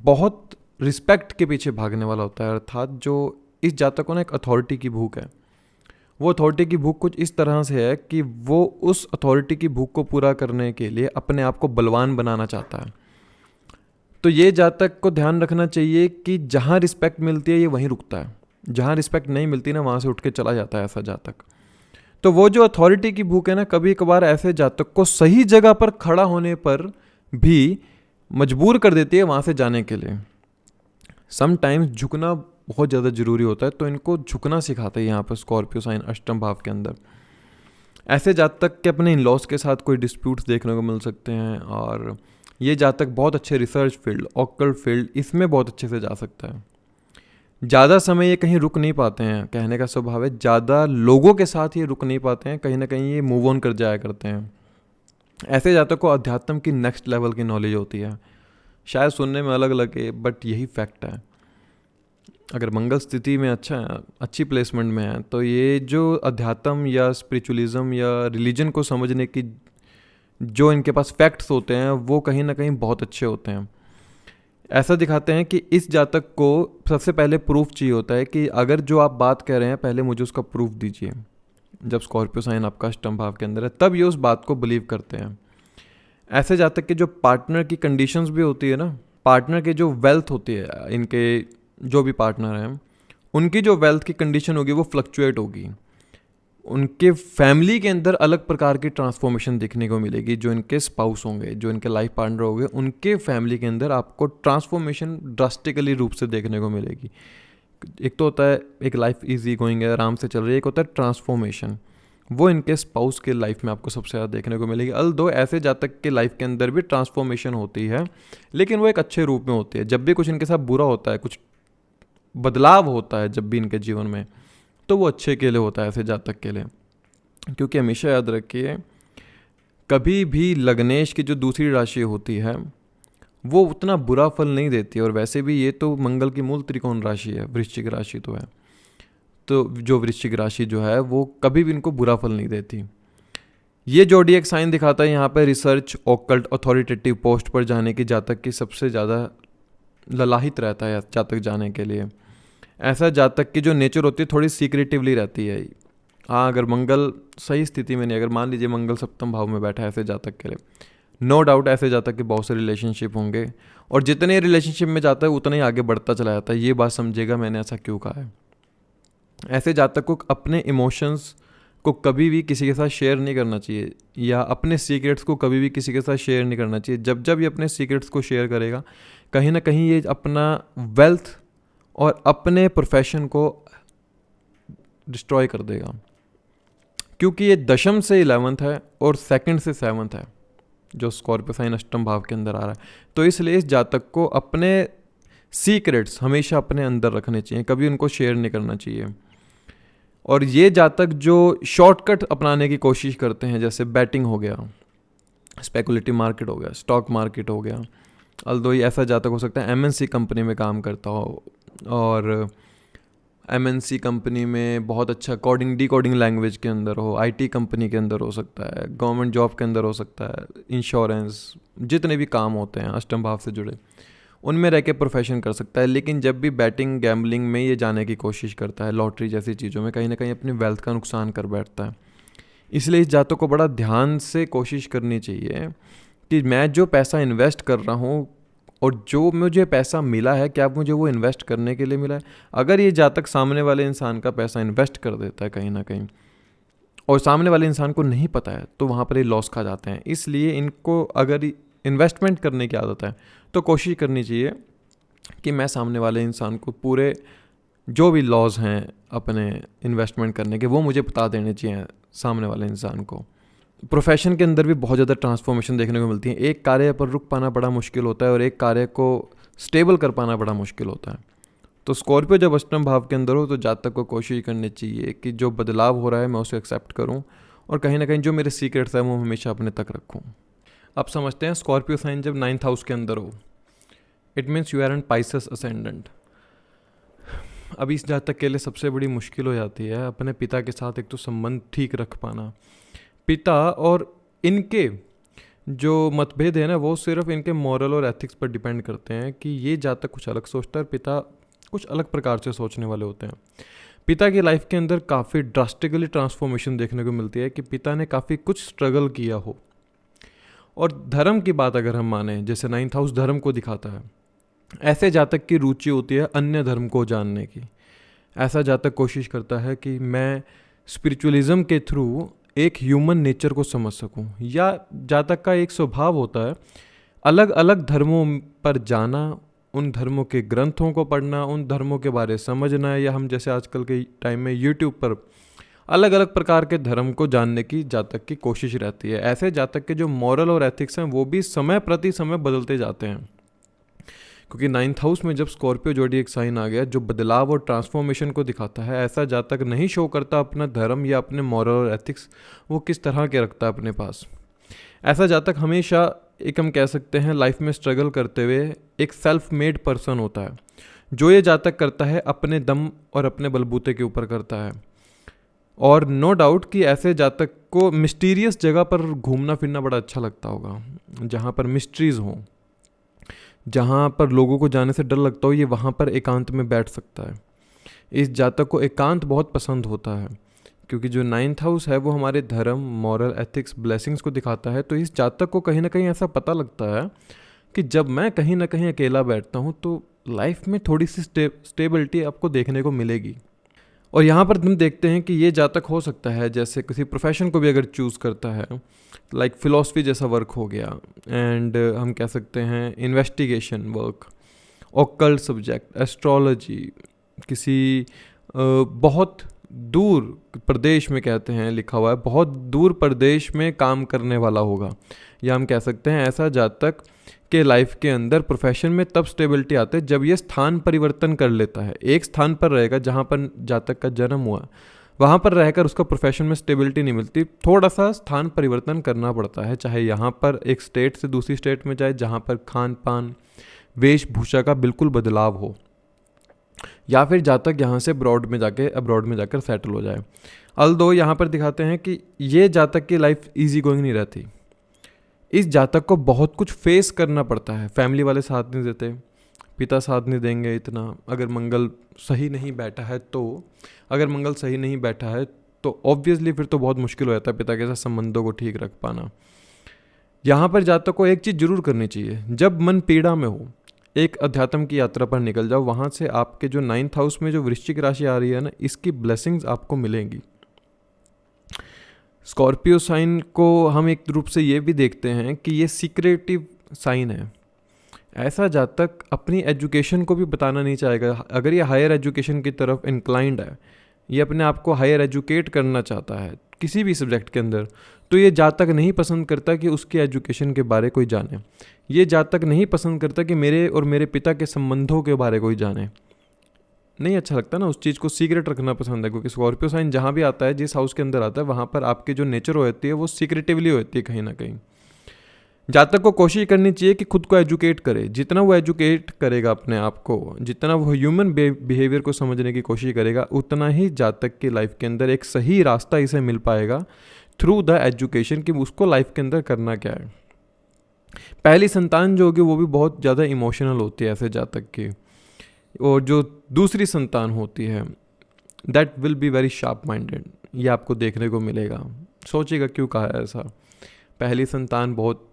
बहुत रिस्पेक्ट के पीछे भागने वाला होता है। अर्थात जो इस जातक को ना एक अथॉरिटी की भूख है। वो अथॉरिटी की भूख कुछ इस तरह से है कि वो उस अथॉरिटी की भूख को पूरा करने के लिए अपने आप को बलवान बनाना चाहता है। तो ये जातक को ध्यान रखना चाहिए कि जहाँ रिस्पेक्ट मिलती है ये वहीं रुकता है, जहाँ रिस्पेक्ट नहीं मिलती ना वहाँ से उठ के चला जाता है ऐसा जातक। तो वो जो अथॉरिटी की भूख है ना, कभी कभार ऐसे जातक को सही जगह पर खड़ा होने पर भी मजबूर कर देती है वहाँ से जाने के लिए। समटाइम्स झुकना बहुत ज़्यादा ज़रूरी होता है, तो इनको झुकना सिखाते हैं यहाँ पर स्कॉर्पियो साइन अष्टम भाव के अंदर। ऐसे जातक के अपने इन लॉज के साथ कोई डिस्प्यूट्स देखने को मिल सकते हैं, और ये जातक बहुत अच्छे रिसर्च फील्ड, ऑकल्ट फील्ड, इसमें बहुत अच्छे से जा सकता है। ज़्यादा समय ये कहीं रुक नहीं पाते हैं, कहने का स्वभाव है, ज़्यादा लोगों के साथ ये रुक नहीं पाते हैं, कहीं ना कहीं ये मूव ऑन कर जाया करते हैं। ऐसे जातक को अध्यात्म की नेक्स्ट लेवल की नॉलेज होती है। शायद सुनने में अलग लगे, बट यही फैक्ट है। अगर मंगल स्थिति में अच्छा है, अच्छी प्लेसमेंट में है, तो ये जो अध्यात्म या स्पिरिचुअलिज्म या रिलीजन को समझने की जो इनके पास फैक्ट्स होते हैं वो कहीं ना कहीं बहुत अच्छे होते हैं। ऐसा दिखाते हैं कि इस जातक को सबसे पहले प्रूफ चाहिए होता है कि अगर जो आप बात कह रहे हैं पहले मुझे उसका प्रूफ दीजिए। जब स्कॉर्पियो साइन आपका अष्टम भाव के अंदर है तब ये उस बात को बिलीव करते हैं। ऐसे जातक के जो पार्टनर की कंडीशंस भी होती है ना, पार्टनर के जो वेल्थ होती है, इनके जो भी पार्टनर हैं उनकी जो वेल्थ की कंडीशन होगी वो फ्लक्चुएट होगी। उनके फैमिली के अंदर अलग प्रकार की ट्रांसफॉर्मेशन देखने को मिलेगी। जो इनके स्पाउस होंगे, जो इनके लाइफ पार्टनर होंगे, उनके फैमिली के अंदर आपको ट्रांसफॉर्मेशन ड्रास्टिकली रूप से देखने को मिलेगी। एक तो होता है एक लाइफ इजी गोइंग है, आराम से चल रही है, एक होता है ट्रांसफॉर्मेशन, वो इनके स्पाउस के लाइफ में आपको सबसे ज़्यादा देखने को मिलेगी। अल्दो ऐसे जातक के लाइफ के अंदर भी ट्रांसफॉर्मेशन होती है, लेकिन वो एक अच्छे रूप में होती है। जब भी कुछ इनके साथ बुरा होता है, कुछ बदलाव होता है जब भी इनके जीवन में, तो वो अच्छे के लिए होता है ऐसे जातक के लिए। क्योंकि हमेशा याद रखिए, कभी भी लग्नेश की जो दूसरी राशि होती है वो उतना बुरा फल नहीं देती है। और वैसे भी ये तो मंगल की मूल त्रिकोण राशि है, वृश्चिक राशि तो है, तो जो वृश्चिक राशि जो है वो कभी भी इनको बुरा फल नहीं देती। ये जोडिएक साइन दिखाता है यहाँ पर रिसर्च, ऑकल्ट, अथॉरिटेटिव पोस्ट पर जाने की जातक की सबसे ज़्यादा ललाहित रहता है जातक जाने के लिए। ऐसा जातक की जो नेचर होती है थोड़ी सीक्रेटिवली रहती है। हाँ, अगर मंगल सही स्थिति में नहीं, अगर मान लीजिए मंगल सप्तम भाव में बैठा है ऐसे जातक के लिए, नो डाउट ऐसे जातक के बहुत से रिलेशनशिप होंगे, और जितने रिलेशनशिप में जाता है उतना ही आगे बढ़ता चला जाता है। ये बात समझेगा मैंने ऐसा क्यों कहा है। ऐसे जातक को अपने इमोशंस को कभी भी किसी के साथ शेयर नहीं करना चाहिए, या अपने सीक्रेट्स को कभी भी किसी के साथ शेयर नहीं करना चाहिए। जब जब ये अपने सीक्रेट्स को शेयर करेगा, कहीं ना कहीं ये अपना वेल्थ और अपने प्रोफेशन को डिस्ट्रॉय कर देगा। क्योंकि ये दशम से 11th है और सेकंड से 7th है जो स्कॉर्पियो साइन अष्टम भाव के अंदर आ रहा है। तो इसलिए इस जातक को अपने सीक्रेट्स हमेशा अपने अंदर रखने चाहिए, कभी उनको शेयर नहीं करना चाहिए। और ये जातक जो शॉर्टकट अपनाने की कोशिश करते हैं, जैसे बैटिंग हो गया, स्पेकुलेटिव मार्केट हो गया, स्टॉक मार्केट हो गया, अल्दो ये ऐसा जातक हो सकता है एमएनसी कंपनी में काम करता हो और MNC कंपनी में बहुत अच्छा डिकोडिंग लैंग्वेज के अंदर हो, IT कंपनी के अंदर हो सकता है, गवर्नमेंट जॉब के अंदर हो सकता है, इंश्योरेंस, जितने भी काम होते हैं अष्टम भाव से जुड़े उनमें रह के प्रोफेशन कर सकता है। लेकिन जब भी बैटिंग गैम्बलिंग में ये जाने की कोशिश करता है, लॉटरी जैसी चीज़ों में, कहीं ना कहीं अपनी वेल्थ का नुकसान कर बैठता है। इसलिए इस जातक को बड़ा ध्यान से कोशिश करनी चाहिए कि मैं जो पैसा इन्वेस्ट कर रहा हूँ और जो मुझे पैसा मिला है, क्या मुझे वो इन्वेस्ट करने के लिए मिला है। अगर ये जातक सामने वाले इंसान का पैसा इन्वेस्ट कर देता है कहीं ना कहीं और सामने वाले इंसान को नहीं पता है, तो वहाँ पर ये लॉस खा जाते हैं। इसलिए इनको अगर इन्वेस्टमेंट करने की आदत है तो कोशिश करनी चाहिए कि मैं सामने वाले इंसान को पूरे जो भी लॉज हैं अपने इन्वेस्टमेंट करने के, वो मुझे बता देने चाहिए सामने वाले इंसान को। प्रोफेशन के अंदर भी बहुत ज़्यादा ट्रांसफॉर्मेशन देखने को मिलती है। एक कार्य पर रुक पाना बड़ा मुश्किल होता है और एक कार्य को स्टेबल कर पाना बड़ा मुश्किल होता है। तो स्कॉर्पियो जब अष्टम भाव के अंदर हो तो जातक को कोशिश करनी चाहिए कि जो बदलाव हो रहा है मैं उसे एक्सेप्ट करूं और कहीं ना कहीं जो मेरे सीक्रेट्स हैं वो हमेशा अपने तक रखूं। अब समझते हैं स्कॉर्पियो साइन जब 9th हाउस के अंदर हो, it means you are an Pisces ascendant. अब इस जातक के लिए सबसे बड़ी मुश्किल हो जाती है अपने पिता के साथ एक तो संबंध ठीक रख पाना। पिता और इनके जो मतभेद है ना वो सिर्फ इनके मॉरल और एथिक्स पर डिपेंड करते हैं कि ये जातक कुछ अलग सोचता है और पिता कुछ अलग प्रकार से सोचने वाले होते हैं। पिता की लाइफ के अंदर काफ़ी ड्रास्टिकली ट्रांसफॉर्मेशन देखने को मिलती है कि पिता ने काफ़ी कुछ स्ट्रगल किया हो। और धर्म की बात अगर हम माने, जैसे 9th हाउस धर्म को दिखाता है, ऐसे जातक की रुचि होती है अन्य धर्म को जानने की। ऐसा जातक कोशिश करता है कि मैं स्पिरिचुअलिज्म के थ्रू एक ह्यूमन नेचर को समझ सकूं, या जातक का एक स्वभाव होता है अलग अलग धर्मों पर जाना, उन धर्मों के ग्रंथों को पढ़ना, उन धर्मों के बारे समझना, या हम जैसे आजकल के टाइम में यूट्यूब पर अलग अलग प्रकार के धर्म को जानने की जातक की कोशिश रहती है। ऐसे जातक के जो मॉरल और एथिक्स हैं वो भी समय प्रति समय बदलते जाते हैं, क्योंकि 9th हाउस में जब स्कॉर्पियो ज़ोडिएक साइन आ गया जो बदलाव और ट्रांसफॉर्मेशन को दिखाता है, ऐसा जातक नहीं शो करता अपना धर्म या अपने मॉरल और एथिक्स वो किस तरह के रखता है अपने पास। ऐसा जातक हमेशा एक हम कह सकते हैं लाइफ में स्ट्रगल करते हुए एक सेल्फ मेड पर्सन होता है। जो ये जातक करता है अपने दम और अपने बलबूते के ऊपर करता है। और नो डाउट कि ऐसे जातक को मिस्टीरियस जगह पर घूमना फिरना बड़ा अच्छा लगता होगा, जहाँ पर मिस्ट्रीज़ हों, जहाँ पर लोगों को जाने से डर लगता हो, ये वहाँ पर एकांत में बैठ सकता है। इस जातक को एकांत बहुत पसंद होता है, क्योंकि जो 9th हाउस है वो हमारे धर्म, मॉरल, एथिक्स, ब्लेसिंग्स को दिखाता है। तो इस जातक को कहीं ना कहीं ऐसा पता लगता है कि जब मैं कहीं ना कहीं अकेला बैठता हूँ तो लाइफ में थोड़ी सी स्टेबिलिटी आपको देखने को मिलेगी। और यहाँ पर हम देखते हैं कि ये जातक हो सकता है जैसे किसी प्रोफेशन को भी अगर चूज़ करता है, लाइक फिलॉसफी जैसा वर्क हो गया, एंड हम कह सकते हैं investigation work, occult subject, astrology, किसी बहुत दूर प्रदेश में कहते हैं लिखा हुआ है, बहुत दूर प्रदेश में काम करने वाला होगा। या हम कह सकते हैं ऐसा जातक के लाइफ के अंदर प्रोफेशन में तब स्टेबिलिटी आते है जब ये स्थान परिवर्तन कर लेता है। एक स्थान पर रहेगा जहाँ पर जातक का जन्म हुआ, वहाँ पर रहकर उसका प्रोफेशन में स्टेबिलिटी नहीं मिलती, थोड़ा सा स्थान परिवर्तन करना पड़ता है, चाहे यहाँ पर एक स्टेट से दूसरी स्टेट में जाए जहाँ पर खान पान वेशभूषा का बिल्कुल बदलाव हो, या फिर जातक यहाँ से अब्रॉड में जाकर सेटल हो जाए। अल्दो यहाँ पर दिखाते हैं कि ये जातक की लाइफ इजी गोइंग नहीं रहती। इस जातक को बहुत कुछ फेस करना पड़ता है। फैमिली वाले साथ नहीं देते, पिता साथ नहीं देंगे इतना, अगर मंगल सही नहीं बैठा है तो ऑब्वियसली फिर तो बहुत मुश्किल हो जाता है पिता के साथ संबंधों को ठीक रख पाना। यहाँ पर जातक को एक चीज़ जरूर करनी चाहिए, जब मन पीड़ा में हो एक अध्यात्म की यात्रा पर निकल जाओ। वहाँ से आपके जो 9th हाउस में जो वृश्चिक राशि आ रही है ना, इसकी ब्लेसिंग्स आपको मिलेंगी। स्कॉर्पियो साइन को हम एक रूप से ये भी देखते हैं कि ये सीक्रेटिव साइन है। ऐसा जातक अपनी एजुकेशन को भी बताना नहीं चाहेगा। अगर ये हायर एजुकेशन की तरफ इंक्लाइंड है, ये अपने आप को हायर एजुकेट करना चाहता है किसी भी सब्जेक्ट के अंदर, तो ये जातक नहीं पसंद करता कि उसके एजुकेशन के बारे कोई जाने। ये जातक नहीं पसंद करता कि मेरे और मेरे पिता के संबंधों के बारे कोई जाने। नहीं अच्छा लगता ना, उस चीज़ को सीक्रेट रखना पसंद है, क्योंकि स्कॉर्पियो साइन जहाँ भी आता है, जिस हाउस के अंदर आता है, वहाँ पर आपकी जो नेचर होती है वो सीक्रेटिवली होती है कहीं ना कहीं। जातक को कोशिश करनी चाहिए कि खुद को एजुकेट करे। जितना वो एजुकेट करेगा अपने आप को, जितना वो ह्यूमन बिहेवियर को समझने की कोशिश करेगा, उतना ही जातक की लाइफ के अंदर एक सही रास्ता इसे मिल पाएगा थ्रू द एजुकेशन कि उसको लाइफ के अंदर करना क्या है। पहली संतान जो होगी वो भी बहुत ज़्यादा इमोशनल होती है ऐसे जातक की, और जो दूसरी संतान होती है that will be very sharp minded. ये आपको देखने को मिलेगा। सोचिएगा क्यों कहा है ऐसा। पहली संतान बहुत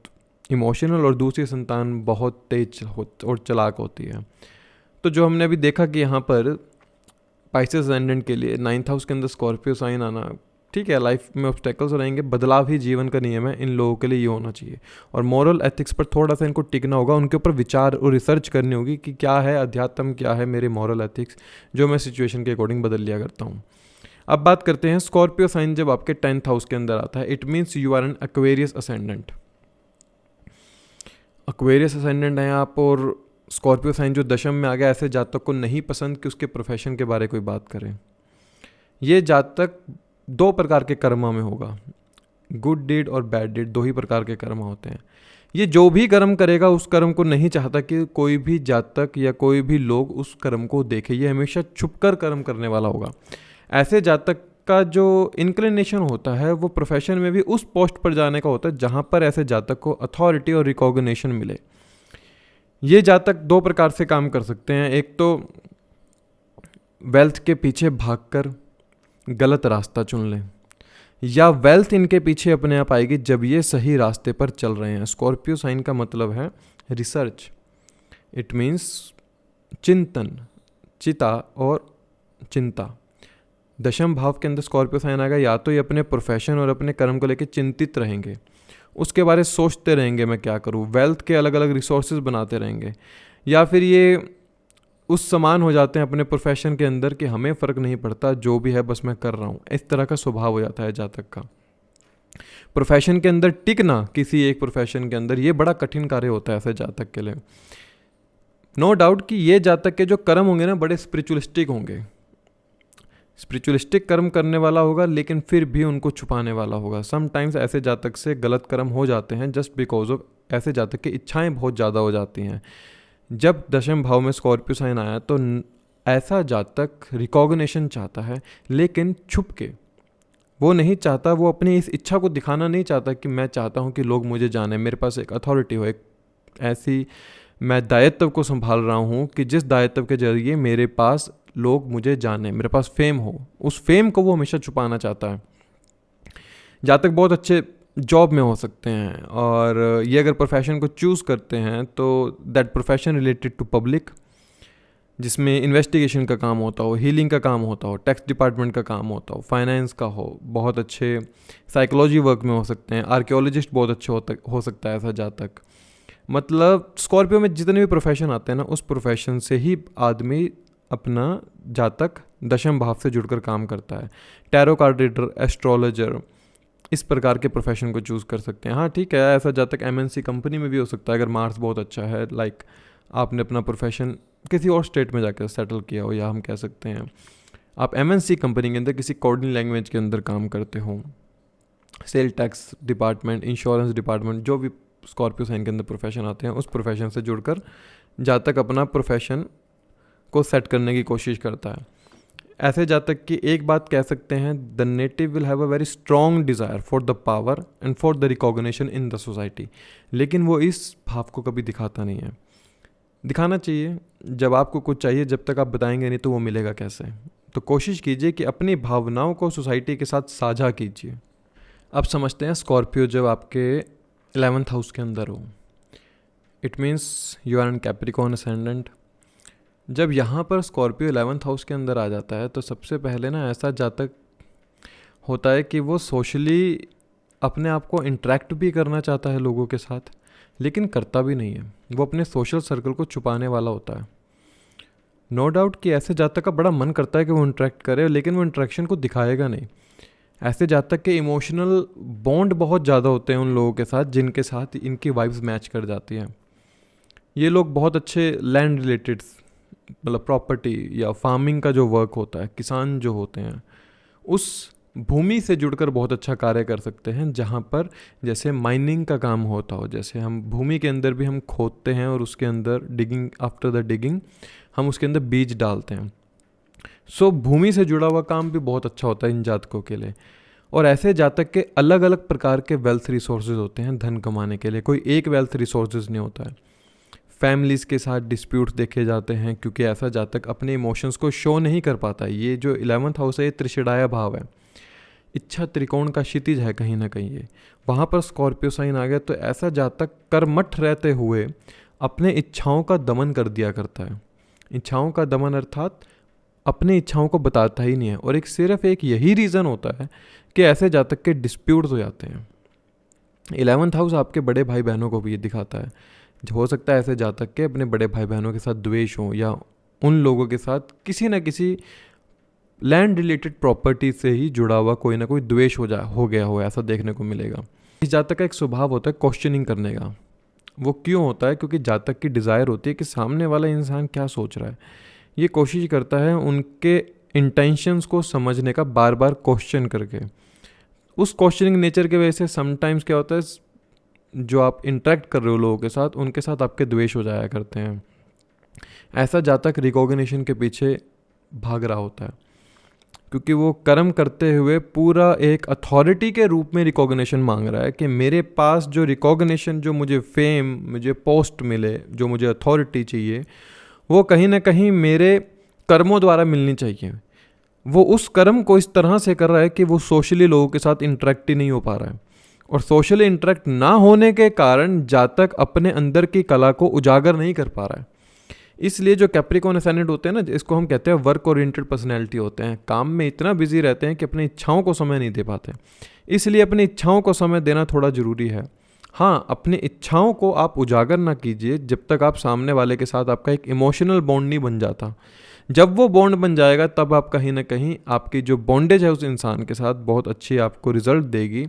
इमोशनल और दूसरी संतान बहुत तेज और चालाक होती है। तो जो हमने अभी देखा कि यहाँ पर पाइसेस असेंडेंट के लिए 9th हाउस के अंदर स्कॉर्पियो साइन आना, ठीक है, लाइफ में ऑब्स्टेकल्स रहेंगे, बदलाव ही जीवन का नियम है, इन लोगों के लिए ये होना चाहिए। और मॉरल एथिक्स पर थोड़ा सा इनको टिकना होगा, उनके ऊपर विचार और रिसर्च करनी होगी कि क्या है अध्यात्म, क्या है मेरे मॉरल एथिक्स, जो मैं सिचुएशन के अकॉर्डिंग बदल लिया करता हूँ। अब बात करते हैं स्कॉर्पियो साइन जब आपके 10th हाउस के अंदर आता है, it means you are an Aquarius ascendant. Aquarius ascendant हैं आप, और स्कॉर्पियो साइन जो दशम में आ गया, ऐसे जातक को नहीं पसंद कि उसके प्रोफेशन के बारे कोई बात करें। ये जातक 2 प्रकार के कर्मा में होगा, गुड डीड और बैड डीड, 2 ही प्रकार के कर्म होते हैं। ये जो भी कर्म करेगा उस कर्म को नहीं चाहता कि कोई भी जातक या कोई भी लोग उस कर्म को देखे। ये हमेशा छुपकर कर्म करने वाला होगा। ऐसे जातक का जो इंक्लिनेशन होता है वो प्रोफेशन में भी उस पोस्ट पर जाने का होता है जहाँ पर ऐसे जातक को अथॉरिटी और रिकॉग्निशन मिले। ये जातक 2 प्रकार से काम कर सकते हैं। एक तो वेल्थ के पीछे भागकर गलत रास्ता चुन लें, या वेल्थ इनके पीछे अपने आप आएगी जब ये सही रास्ते पर चल रहे हैं। स्कॉर्पियो साइन का मतलब है रिसर्च, इट मीन्स चिंतन, चिता और चिंता। दशम भाव के अंदर स्कॉर्पियो साइन आएगा, या तो ये अपने प्रोफेशन और अपने कर्म को लेकर चिंतित रहेंगे, उसके बारे में सोचते रहेंगे मैं क्या करूँ, वेल्थ के अलग अलग रिसोर्सेज बनाते रहेंगे, या फिर ये उस समान हो जाते हैं अपने प्रोफेशन के अंदर कि हमें फ़र्क नहीं पड़ता, जो भी है बस मैं कर रहा हूँ। इस तरह का स्वभाव हो जाता है जातक का। प्रोफेशन के अंदर टिकना, किसी एक प्रोफेशन के अंदर, ये बड़ा कठिन कार्य होता है ऐसे जातक के लिए। नो डाउट कि ये जातक के जो कर्म होंगे ना बड़े स्पिरिचुअलिस्टिक होंगे, स्पिरिचुअलिस्टिक कर्म करने वाला होगा, लेकिन फिर भी उनको छुपाने वाला होगा। समटाइम्स ऐसे जातक से गलत कर्म हो जाते हैं जस्ट बिकॉज ऑफ ऐसे जातक की इच्छाएं बहुत ज़्यादा हो जाती हैं। जब दशम भाव में स्कॉर्पियो साइन आया तो ऐसा जातक रिकॉग्निशन चाहता है, लेकिन छुप के। वो नहीं चाहता, वो अपनी इस इच्छा को दिखाना नहीं चाहता कि मैं चाहता हूँ कि लोग मुझे जाने, मेरे पास एक अथॉरिटी हो, एक ऐसी मैं दायित्व को संभाल रहा हूँ कि जिस दायित्व के जरिए मेरे पास लोग मुझे जाने, मेरे पास फेम हो। उस फेम को वो हमेशा छुपाना चाहता है। जातक बहुत अच्छे जॉब में हो सकते हैं, और ये अगर प्रोफेशन को चूज़ करते हैं तो that profession related to public, जिसमें इन्वेस्टिगेशन का काम होता हो, हीलिंग का काम होता हो, टैक्स डिपार्टमेंट का काम होता हो, फाइनेंस का हो, बहुत अच्छे साइकोलॉजी वर्क में हो सकते हैं, आर्कियोलॉजिस्ट बहुत अच्छे हो सकता है ऐसा जातक। मतलब स्कॉर्पियो में जितने भी प्रोफेशन आते हैं ना, उस प्रोफेशन से ही आदमी अपना जातक दशम भाव से जुड़कर काम करता है। टैरो कार्ड रीडर, एस्ट्रोलॉजर, इस प्रकार के प्रोफेशन को चूज़ कर सकते हैं। हाँ ठीक है, ऐसा जातक MNC कंपनी में भी हो सकता है अगर मार्क्स बहुत अच्छा है, लाइक आपने अपना प्रोफेशन किसी और स्टेट में जाकर सेटल किया हो, या हम कह सकते हैं आप MNC कंपनी के अंदर किसी कोडिंग लैंग्वेज के अंदर काम करते हो, sale tax department, insurance department, जो भी स्कॉर्पियो साइन के अंदर प्रोफेशन आते हैं, उस प्रोफेशन से जुड़कर जातक अपना प्रोफेशन को सेट करने की कोशिश करता है। ऐसे जातक की एक बात कह सकते हैं, the native will have a very strong desire for the power and for the recognition in the society, लेकिन वो इस भाव को कभी दिखाता नहीं है। दिखाना चाहिए, जब आपको कुछ चाहिए, जब तक आप बताएंगे नहीं तो वो मिलेगा कैसे। तो कोशिश कीजिए कि अपनी भावनाओं को सोसाइटी के साथ साझा कीजिए। अब समझते हैं स्कॉर्पियो जब आपके 11th हाउस के अंदर हो, it means you are an Capricorn ascendant. जब यहाँ पर स्कॉर्पियो 11th हाउस के अंदर आ जाता है तो सबसे पहले ना ऐसा जातक होता है कि वो सोशली अपने आप को इंटरेक्ट भी करना चाहता है लोगों के साथ, लेकिन करता भी नहीं है। वो अपने सोशल सर्कल को छुपाने वाला होता है। नो डाउट कि ऐसे जातक का बड़ा मन करता है कि वो इंटरेक्ट करे, लेकिन वो इंटरेक्शन को दिखाएगा नहीं। ऐसे जातक के इमोशनल बॉन्ड बहुत ज़्यादा होते हैं उन लोगों के साथ जिनके साथ इनकी वाइब्स मैच कर जाती हैं। ये लोग बहुत अच्छे लैंड रिलेटेड, मतलब प्रॉपर्टी या फार्मिंग का जो वर्क होता है, किसान जो होते हैं, उस भूमि से जुड़कर बहुत अच्छा कार्य कर सकते हैं, जहाँ पर जैसे माइनिंग का काम होता हो, जैसे हम भूमि के अंदर भी हम खोदते हैं और उसके अंदर डिगिंग, आफ्टर द डिगिंग हम उसके अंदर बीज डालते हैं। सो भूमि से जुड़ा हुआ काम भी बहुत अच्छा होता है इन जातकों के लिए। और ऐसे जातक के अलग अलग प्रकार के वेल्थ रिसोर्सेज होते हैं धन कमाने के लिए, कोई एक वेल्थ रिसोर्सेज नहीं होता है। फैमिलीज़ के साथ डिस्प्यूट देखे जाते हैं, क्योंकि ऐसा जातक अपने इमोशंस को शो नहीं कर पाता है। ये जो 11th हाउस है ये त्रिषडाया भाव है, इच्छा त्रिकोण का क्षितिज है कहीं ना कहीं ये, वहाँ पर स्कॉर्पियो साइन आ गया। तो ऐसा जातक कर्मठ रहते हुए अपने इच्छाओं का दमन कर दिया करता है। इच्छाओं का दमन अर्थात अपनी इच्छाओं को बताता ही नहीं है। और सिर्फ एक यही रीज़न होता है कि ऐसे जातक के डिस्प्यूट्स हो जाते हैं। 11th हाउस आपके बड़े भाई बहनों को भी ये दिखाता है। हो सकता है ऐसे जातक के अपने बड़े भाई बहनों के साथ द्वेष हो, या उन लोगों के साथ किसी न किसी लैंड रिलेटेड प्रॉपर्टी से ही जुड़ा हुआ कोई ना कोई द्वेष हो गया हो, ऐसा देखने को मिलेगा। इस जातक का एक स्वभाव होता है क्वेश्चनिंग करने का। वो क्यों होता है? क्योंकि जातक की डिज़ायर होती है कि सामने वाला इंसान क्या सोच रहा है। ये कोशिश करता है उनके इंटेंशंस को समझने का, बार बार क्वेश्चन करके। उस क्वेश्चनिंग नेचर की वजह से समटाइम्स क्या होता है, जो आप इंटरेक्ट कर रहे हो लोगों के साथ, उनके साथ आपके द्वेष हो जाया करते हैं। ऐसा जातक रिकॉग्निशन के पीछे भाग रहा होता है, क्योंकि वो कर्म करते हुए पूरा एक अथॉरिटी के रूप में रिकॉग्निशन मांग रहा है कि मेरे पास जो रिकॉग्निशन, जो मुझे फेम, मुझे पोस्ट मिले, जो मुझे अथॉरिटी चाहिए, वो कहीं ना कहीं मेरे कर्मों द्वारा मिलनी चाहिए। वो उस कर्म को इस तरह से कर रहा है कि वो सोशली लोगों के साथ इंटरेक्ट ही नहीं हो पा रहा है। और सोशली इंटरेक्ट ना होने के कारण जातक अपने अंदर की कला को उजागर नहीं कर पा रहा है। इसलिए जो कैप्रिकॉर्न असेंडेंट होते हैं ना, इसको हम कहते हैं वर्क ओरिएंटेड पर्सनैलिटी होते हैं। काम में इतना बिजी रहते हैं कि अपनी इच्छाओं को समय नहीं दे पाते। इसलिए अपनी इच्छाओं को समय देना थोड़ा ज़रूरी है। हाँ, अपनी इच्छाओं को आप उजागर ना कीजिए जब तक आप सामने वाले के साथ आपका एक इमोशनल बॉन्ड नहीं बन जाता। जब वो बॉन्ड बन जाएगा तब आप कहीं ना कहीं आपकी जो बॉन्डेज है उस इंसान के साथ बहुत अच्छी आपको रिजल्ट देगी।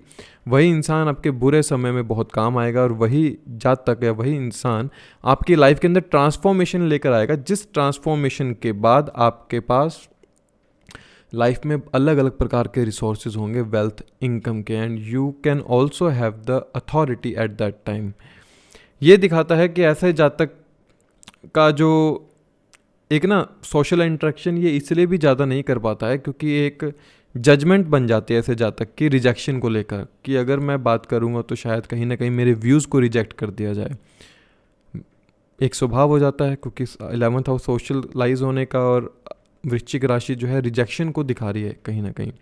वही इंसान आपके बुरे समय में बहुत काम आएगा, और वही जातक या वही इंसान आपकी लाइफ के अंदर ट्रांसफॉर्मेशन लेकर आएगा, जिस ट्रांसफॉर्मेशन के बाद आपके पास लाइफ में अलग अलग प्रकार के रिसोर्सेज होंगे वेल्थ इनकम के, and you can also have the authority at that time. ये दिखाता है कि ऐसे जातक का जो एक ना सोशल इंटरेक्शन ये इसलिए भी ज़्यादा नहीं कर पाता है क्योंकि एक जजमेंट बन जाती है ऐसे जातक की रिजेक्शन को लेकर, कि अगर मैं बात करूँगा तो शायद कहीं ना कहीं मेरे व्यूज़ को रिजेक्ट कर दिया जाए। एक स्वभाव हो जाता है, क्योंकि 11th हाउस सोशलाइज होने का, और वृश्चिक राशि जो है रिजेक्शन को दिखा रही है कहीं ना कहीं,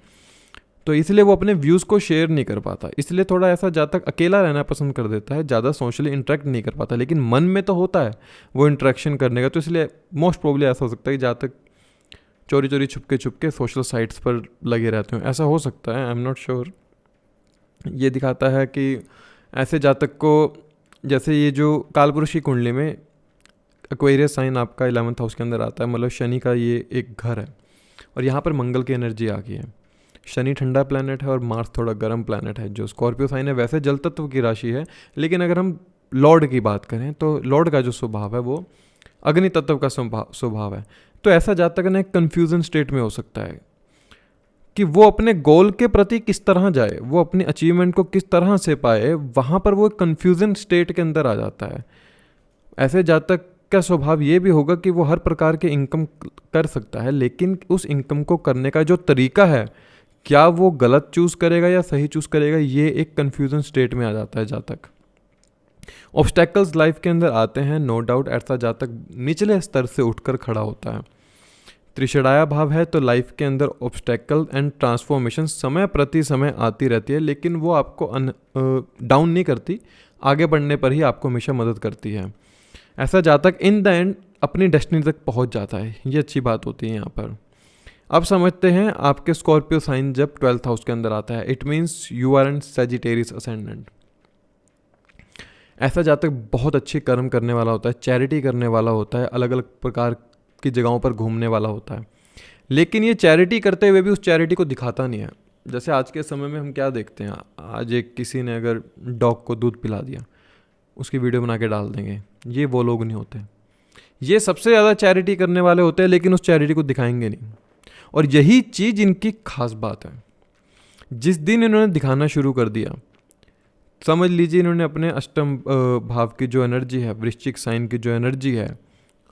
तो इसलिए वो अपने व्यूज़ को शेयर नहीं कर पाता। इसलिए थोड़ा ऐसा जातक अकेला रहना पसंद कर देता है, ज़्यादा सोशली इंटरेक्ट नहीं कर पाता, लेकिन मन में तो होता है वो इंटरेक्शन करने का। तो इसलिए मोस्ट प्रोबेबली ऐसा हो सकता है कि जातक चोरी चोरी छुपके सोशल साइट्स पर लगे रहते हो, ऐसा हो सकता है, आई एम नॉट श्योर। ये दिखाता है कि ऐसे जातक को, जैसे ये जो कालपुरुष की कुंडली में एक्वेरियस साइन आपका 11th हाउस के अंदर आता है, मतलब शनि का ये एक घर है, और यहाँ पर मंगल की एनर्जी आ गई है। शनि ठंडा प्लैनेट है और मार्स थोड़ा गर्म प्लैनेट है। जो स्कॉर्पियो साइन है वैसे जल तत्व की राशि है, लेकिन अगर हम लॉर्ड की बात करें तो लॉर्ड का जो स्वभाव है वो अग्नि तत्व का स्वभाव है। तो ऐसा जातक ना एक कन्फ्यूजन स्टेट में हो सकता है कि वो अपने गोल के प्रति किस तरह जाए, वो अपनी अचीवमेंट को किस तरह से पाए, वहाँ पर वो कन्फ्यूजन स्टेट के अंदर आ जाता है। ऐसे जातक का स्वभाव ये भी होगा कि वो हर प्रकार के इनकम कर सकता है, लेकिन उस इनकम को करने का जो तरीका है, क्या वो गलत चूज़ करेगा या सही चूज़ करेगा, ये एक कन्फ्यूजन स्टेट में आ जाता है जातक। ऑब्स्टेकल्स लाइफ के अंदर आते हैं, नो डाउट। ऐसा जातक निचले स्तर से उठकर खड़ा होता है। त्रिषडाया भाव है तो लाइफ के अंदर ऑब्स्टेकल एंड ट्रांसफॉर्मेशन समय प्रति समय आती रहती है, लेकिन वो आपको डाउन नहीं करती, आगे बढ़ने पर ही आपको हमेशा मदद करती है। ऐसा जातक इन द एंड अपनी डेस्टिनी तक पहुंच जाता है, ये अच्छी बात होती है यहाँ पर। अब समझते हैं आपके स्कॉर्पियो साइन जब 12th हाउस के अंदर आता है, it means you are an Sagittarius ascendant. ऐसा जातक बहुत अच्छे कर्म करने वाला होता है, चैरिटी करने वाला होता है, अलग अलग प्रकार की जगहों पर घूमने वाला होता है, लेकिन ये चैरिटी करते हुए भी उस चैरिटी को दिखाता नहीं है। जैसे आज के समय में हम क्या देखते हैं, आज एक किसी ने अगर डॉग को दूध पिला दिया, उसकी वीडियो बना के डाल देंगे, ये वो लोग नहीं होते। ये सबसे ज़्यादा चैरिटी करने वाले होते हैं, लेकिन उस चैरिटी को दिखाएंगे नहीं, और यही चीज़ इनकी खास बात है। जिस दिन इन्होंने दिखाना शुरू कर दिया, समझ लीजिए इन्होंने अपने अष्टम भाव की जो एनर्जी है, वृश्चिक साइन की जो एनर्जी है,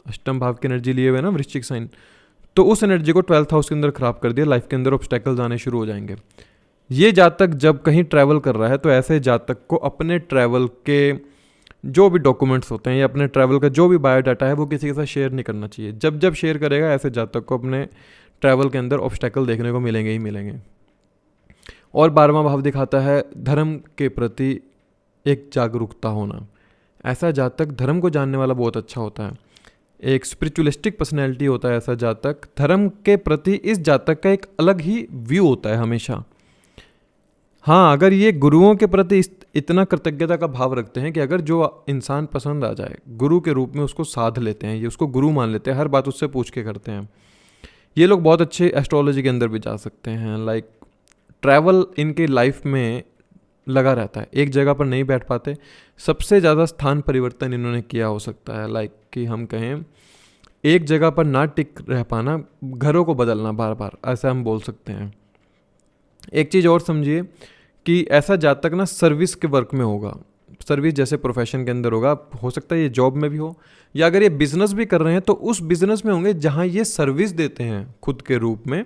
अष्टम भाव की एनर्जी लिए हुए ना वृश्चिक साइन, तो उस एनर्जी को 12th हाउस के अंदर खराब कर दिया। लाइफ के अंदर ऑब्स्टेकल्स आने शुरू हो जाएंगे। ये जातक जब कहीं ट्रैवल कर रहा है तो ऐसे जातक को अपने ट्रैवल के जो भी डॉक्यूमेंट्स होते हैं या अपने ट्रैवल का जो भी बायोडाटा है वो किसी के साथ शेयर नहीं करना चाहिए। जब जब शेयर करेगा ऐसे जातक को अपने ट्रैवल के अंदर ऑब्स्टेकल देखने को मिलेंगे ही मिलेंगे। और 12वां भाव दिखाता है धर्म के प्रति एक जागरूकता होना। ऐसा जातक धर्म को जानने वाला बहुत अच्छा होता है, एक स्पिरिचुअलिस्टिक पर्सनैलिटी होता है ऐसा जातक। धर्म के प्रति इस जातक का एक अलग ही व्यू होता है हमेशा। हाँ, अगर ये गुरुओं के प्रति इतना कृतज्ञता का भाव रखते हैं कि अगर जो इंसान पसंद आ जाए गुरु के रूप में उसको साध लेते हैं, ये उसको गुरु मान लेते हैं, हर बात उससे पूछ के करते हैं। ये लोग बहुत अच्छे एस्ट्रोलॉजी के अंदर भी जा सकते हैं। लाइक ट्रैवल इनके लाइफ में लगा रहता है, एक जगह पर नहीं बैठ पाते। सबसे ज़्यादा स्थान परिवर्तन इन्होंने किया हो सकता है। लाइक कि हम कहें एक जगह पर ना टिक रह पाना, घरों को बदलना बार बार, ऐसा हम बोल सकते हैं। एक चीज़ और समझिए कि ऐसा जातक ना सर्विस के वर्क में होगा, सर्विस जैसे प्रोफेशन के अंदर होगा। हो सकता है ये जॉब में भी हो, या अगर ये बिजनेस भी कर रहे हैं तो उस बिजनेस में होंगे जहाँ ये सर्विस देते हैं खुद के रूप में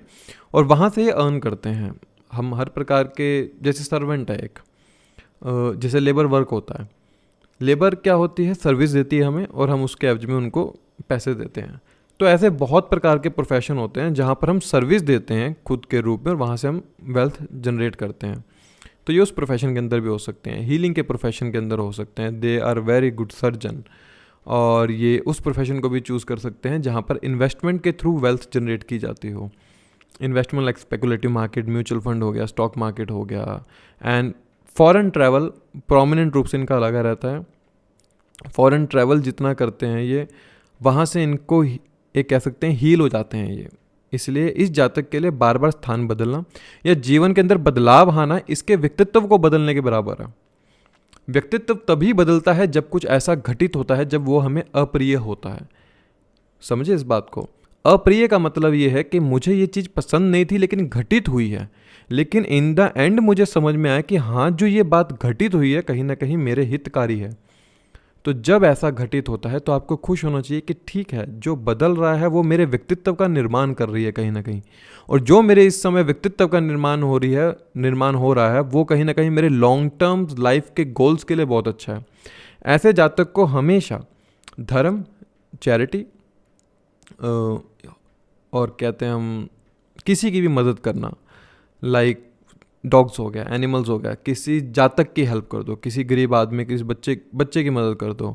और वहाँ से ये अर्न करते हैं। हम हर प्रकार के, जैसे सर्वेंट है एक, जैसे लेबर वर्क होता है। लेबर क्या होती है, सर्विस देती है हमें और हम उसके एवज में उनको पैसे देते हैं। तो ऐसे बहुत प्रकार के प्रोफेशन होते हैं जहाँ पर हम सर्विस देते हैं खुद के रूप में और वहाँ से हम वेल्थ जनरेट करते हैं। तो ये उस प्रोफेशन के अंदर भी हो सकते हैं, हीलिंग के प्रोफेशन के अंदर हो सकते हैं। They are very good surgeon. और ये उस प्रोफेशन को भी चूज़ कर सकते हैं जहाँ पर इन्वेस्टमेंट के थ्रू वेल्थ जनरेट की जाती हो। Investment like speculative market, mutual fund हो गया, स्टॉक मार्केट हो गया। एंड फॉरेन ट्रैवल प्रोमिनेंट रूप से इनका लगा रहता है। फॉरेन ट्रैवल जितना करते हैं ये, वहाँ से इनको एक कह सकते हैं हील हो जाते हैं ये। इसलिए इस जातक के लिए बार बार स्थान बदलना या जीवन के अंदर बदलाव आना इसके व्यक्तित्व को बदलने के बराबर है। व्यक्तित्व तभी बदलता है जब कुछ ऐसा घटित होता है जब वो हमें अप्रिय होता है। समझे इस बात को। अप्रिय का मतलब ये है कि मुझे ये चीज़ पसंद नहीं थी लेकिन घटित हुई है, लेकिन इन द एंड मुझे समझ में आया कि हाँ, जो ये बात घटित हुई है कहीं ना कहीं मेरे हितकारी है। तो जब ऐसा घटित होता है तो आपको खुश होना चाहिए कि ठीक है, जो बदल रहा है वो मेरे व्यक्तित्व का निर्माण कर रही है कहीं ना कहीं, और जो मेरे इस समय व्यक्तित्व का निर्माण हो रहा है वो कहीं ना कहीं मेरे लॉन्ग टर्म लाइफ के गोल्स के लिए बहुत अच्छा है। ऐसे जातक को हमेशा धर्म, चैरिटी और कहते हैं हम किसी की भी मदद करना, लाइक डॉग्स हो गया, एनिमल्स हो गया, किसी जातक की हेल्प कर दो, किसी गरीब आदमी, किसी बच्चे की मदद कर दो।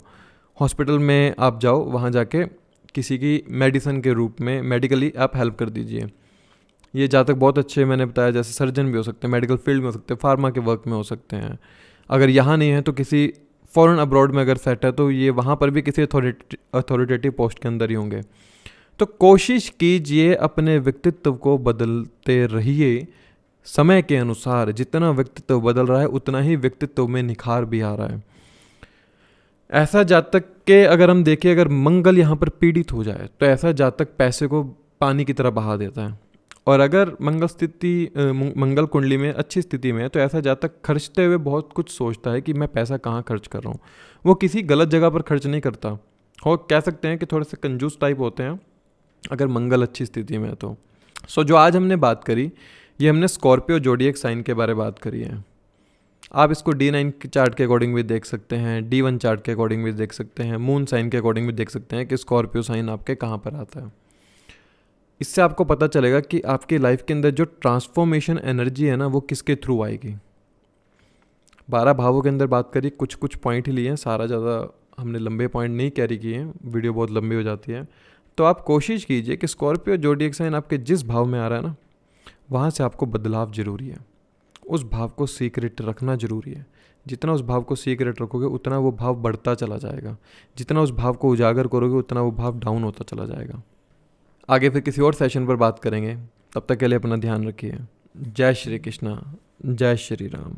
हॉस्पिटल में आप जाओ, वहाँ जाके किसी की मेडिसिन के रूप में मेडिकली आप हेल्प कर दीजिए। ये जातक बहुत अच्छे, मैंने बताया, जैसे सर्जन भी हो सकते हैं, मेडिकल फील्ड में हो सकते हैं, फार्मा के वर्क में हो सकते हैं। अगर यहाँ नहीं है तो किसी फॉरेन अब्रॉड में अगर सेट है तो ये वहाँ पर भी किसी अथॉरिटेटिव पोस्ट के अंदर ही होंगे। तो कोशिश कीजिए अपने व्यक्तित्व को बदलते रहिए समय के अनुसार। जितना व्यक्तित्व बदल रहा है उतना ही व्यक्तित्व में निखार भी आ रहा है। ऐसा जातक के अगर हम देखें, अगर मंगल यहाँ पर पीड़ित हो जाए तो ऐसा जातक पैसे को पानी की तरह बहा देता है। और अगर मंगल कुंडली में अच्छी स्थिति में है तो ऐसा जातक खर्चते हुए बहुत कुछ सोचता है कि मैं पैसा कहाँ खर्च कर रहा हूँ। वो किसी गलत जगह पर खर्च नहीं करता। हो कह सकते हैं कि थोड़े से कंजूस टाइप होते हैं अगर मंगल अच्छी स्थिति में है तो। जो आज हमने बात करी, ये हमने स्कॉर्पियो जोडिएक साइन के बारे में बात करी है। आप इसको D9 के चार्ट के अकॉर्डिंग भी देख सकते हैं, D1 चार्ट के अकॉर्डिंग भी देख सकते हैं, मून साइन के अकॉर्डिंग भी देख सकते हैं कि स्कॉर्पियो साइन आपके कहाँ पर आता है। इससे आपको पता चलेगा कि आपकी लाइफ के अंदर जो ट्रांसफॉर्मेशन एनर्जी है ना वो किसके थ्रू आएगी। 12 भावों के अंदर बात करी, कुछ पॉइंट ही लिए हैं, सारा ज़्यादा हमने लंबे पॉइंट नहीं कैरी किए हैं, वीडियो बहुत लंबी हो जाती है। तो आप कोशिश कीजिए कि स्कॉर्पियो जोडिएक साइन आपके जिस भाव में आ रहा है ना वहाँ से आपको बदलाव ज़रूरी है। उस भाव को सीक्रेट रखना ज़रूरी है। जितना उस भाव को सीक्रेट रखोगे उतना वो भाव बढ़ता चला जाएगा, जितना उस भाव को उजागर करोगे उतना वो भाव डाउन होता चला जाएगा। आगे फिर किसी और सेशन पर बात करेंगे, तब तक के लिए अपना ध्यान रखिए। जय श्री कृष्णा, जय श्री राम।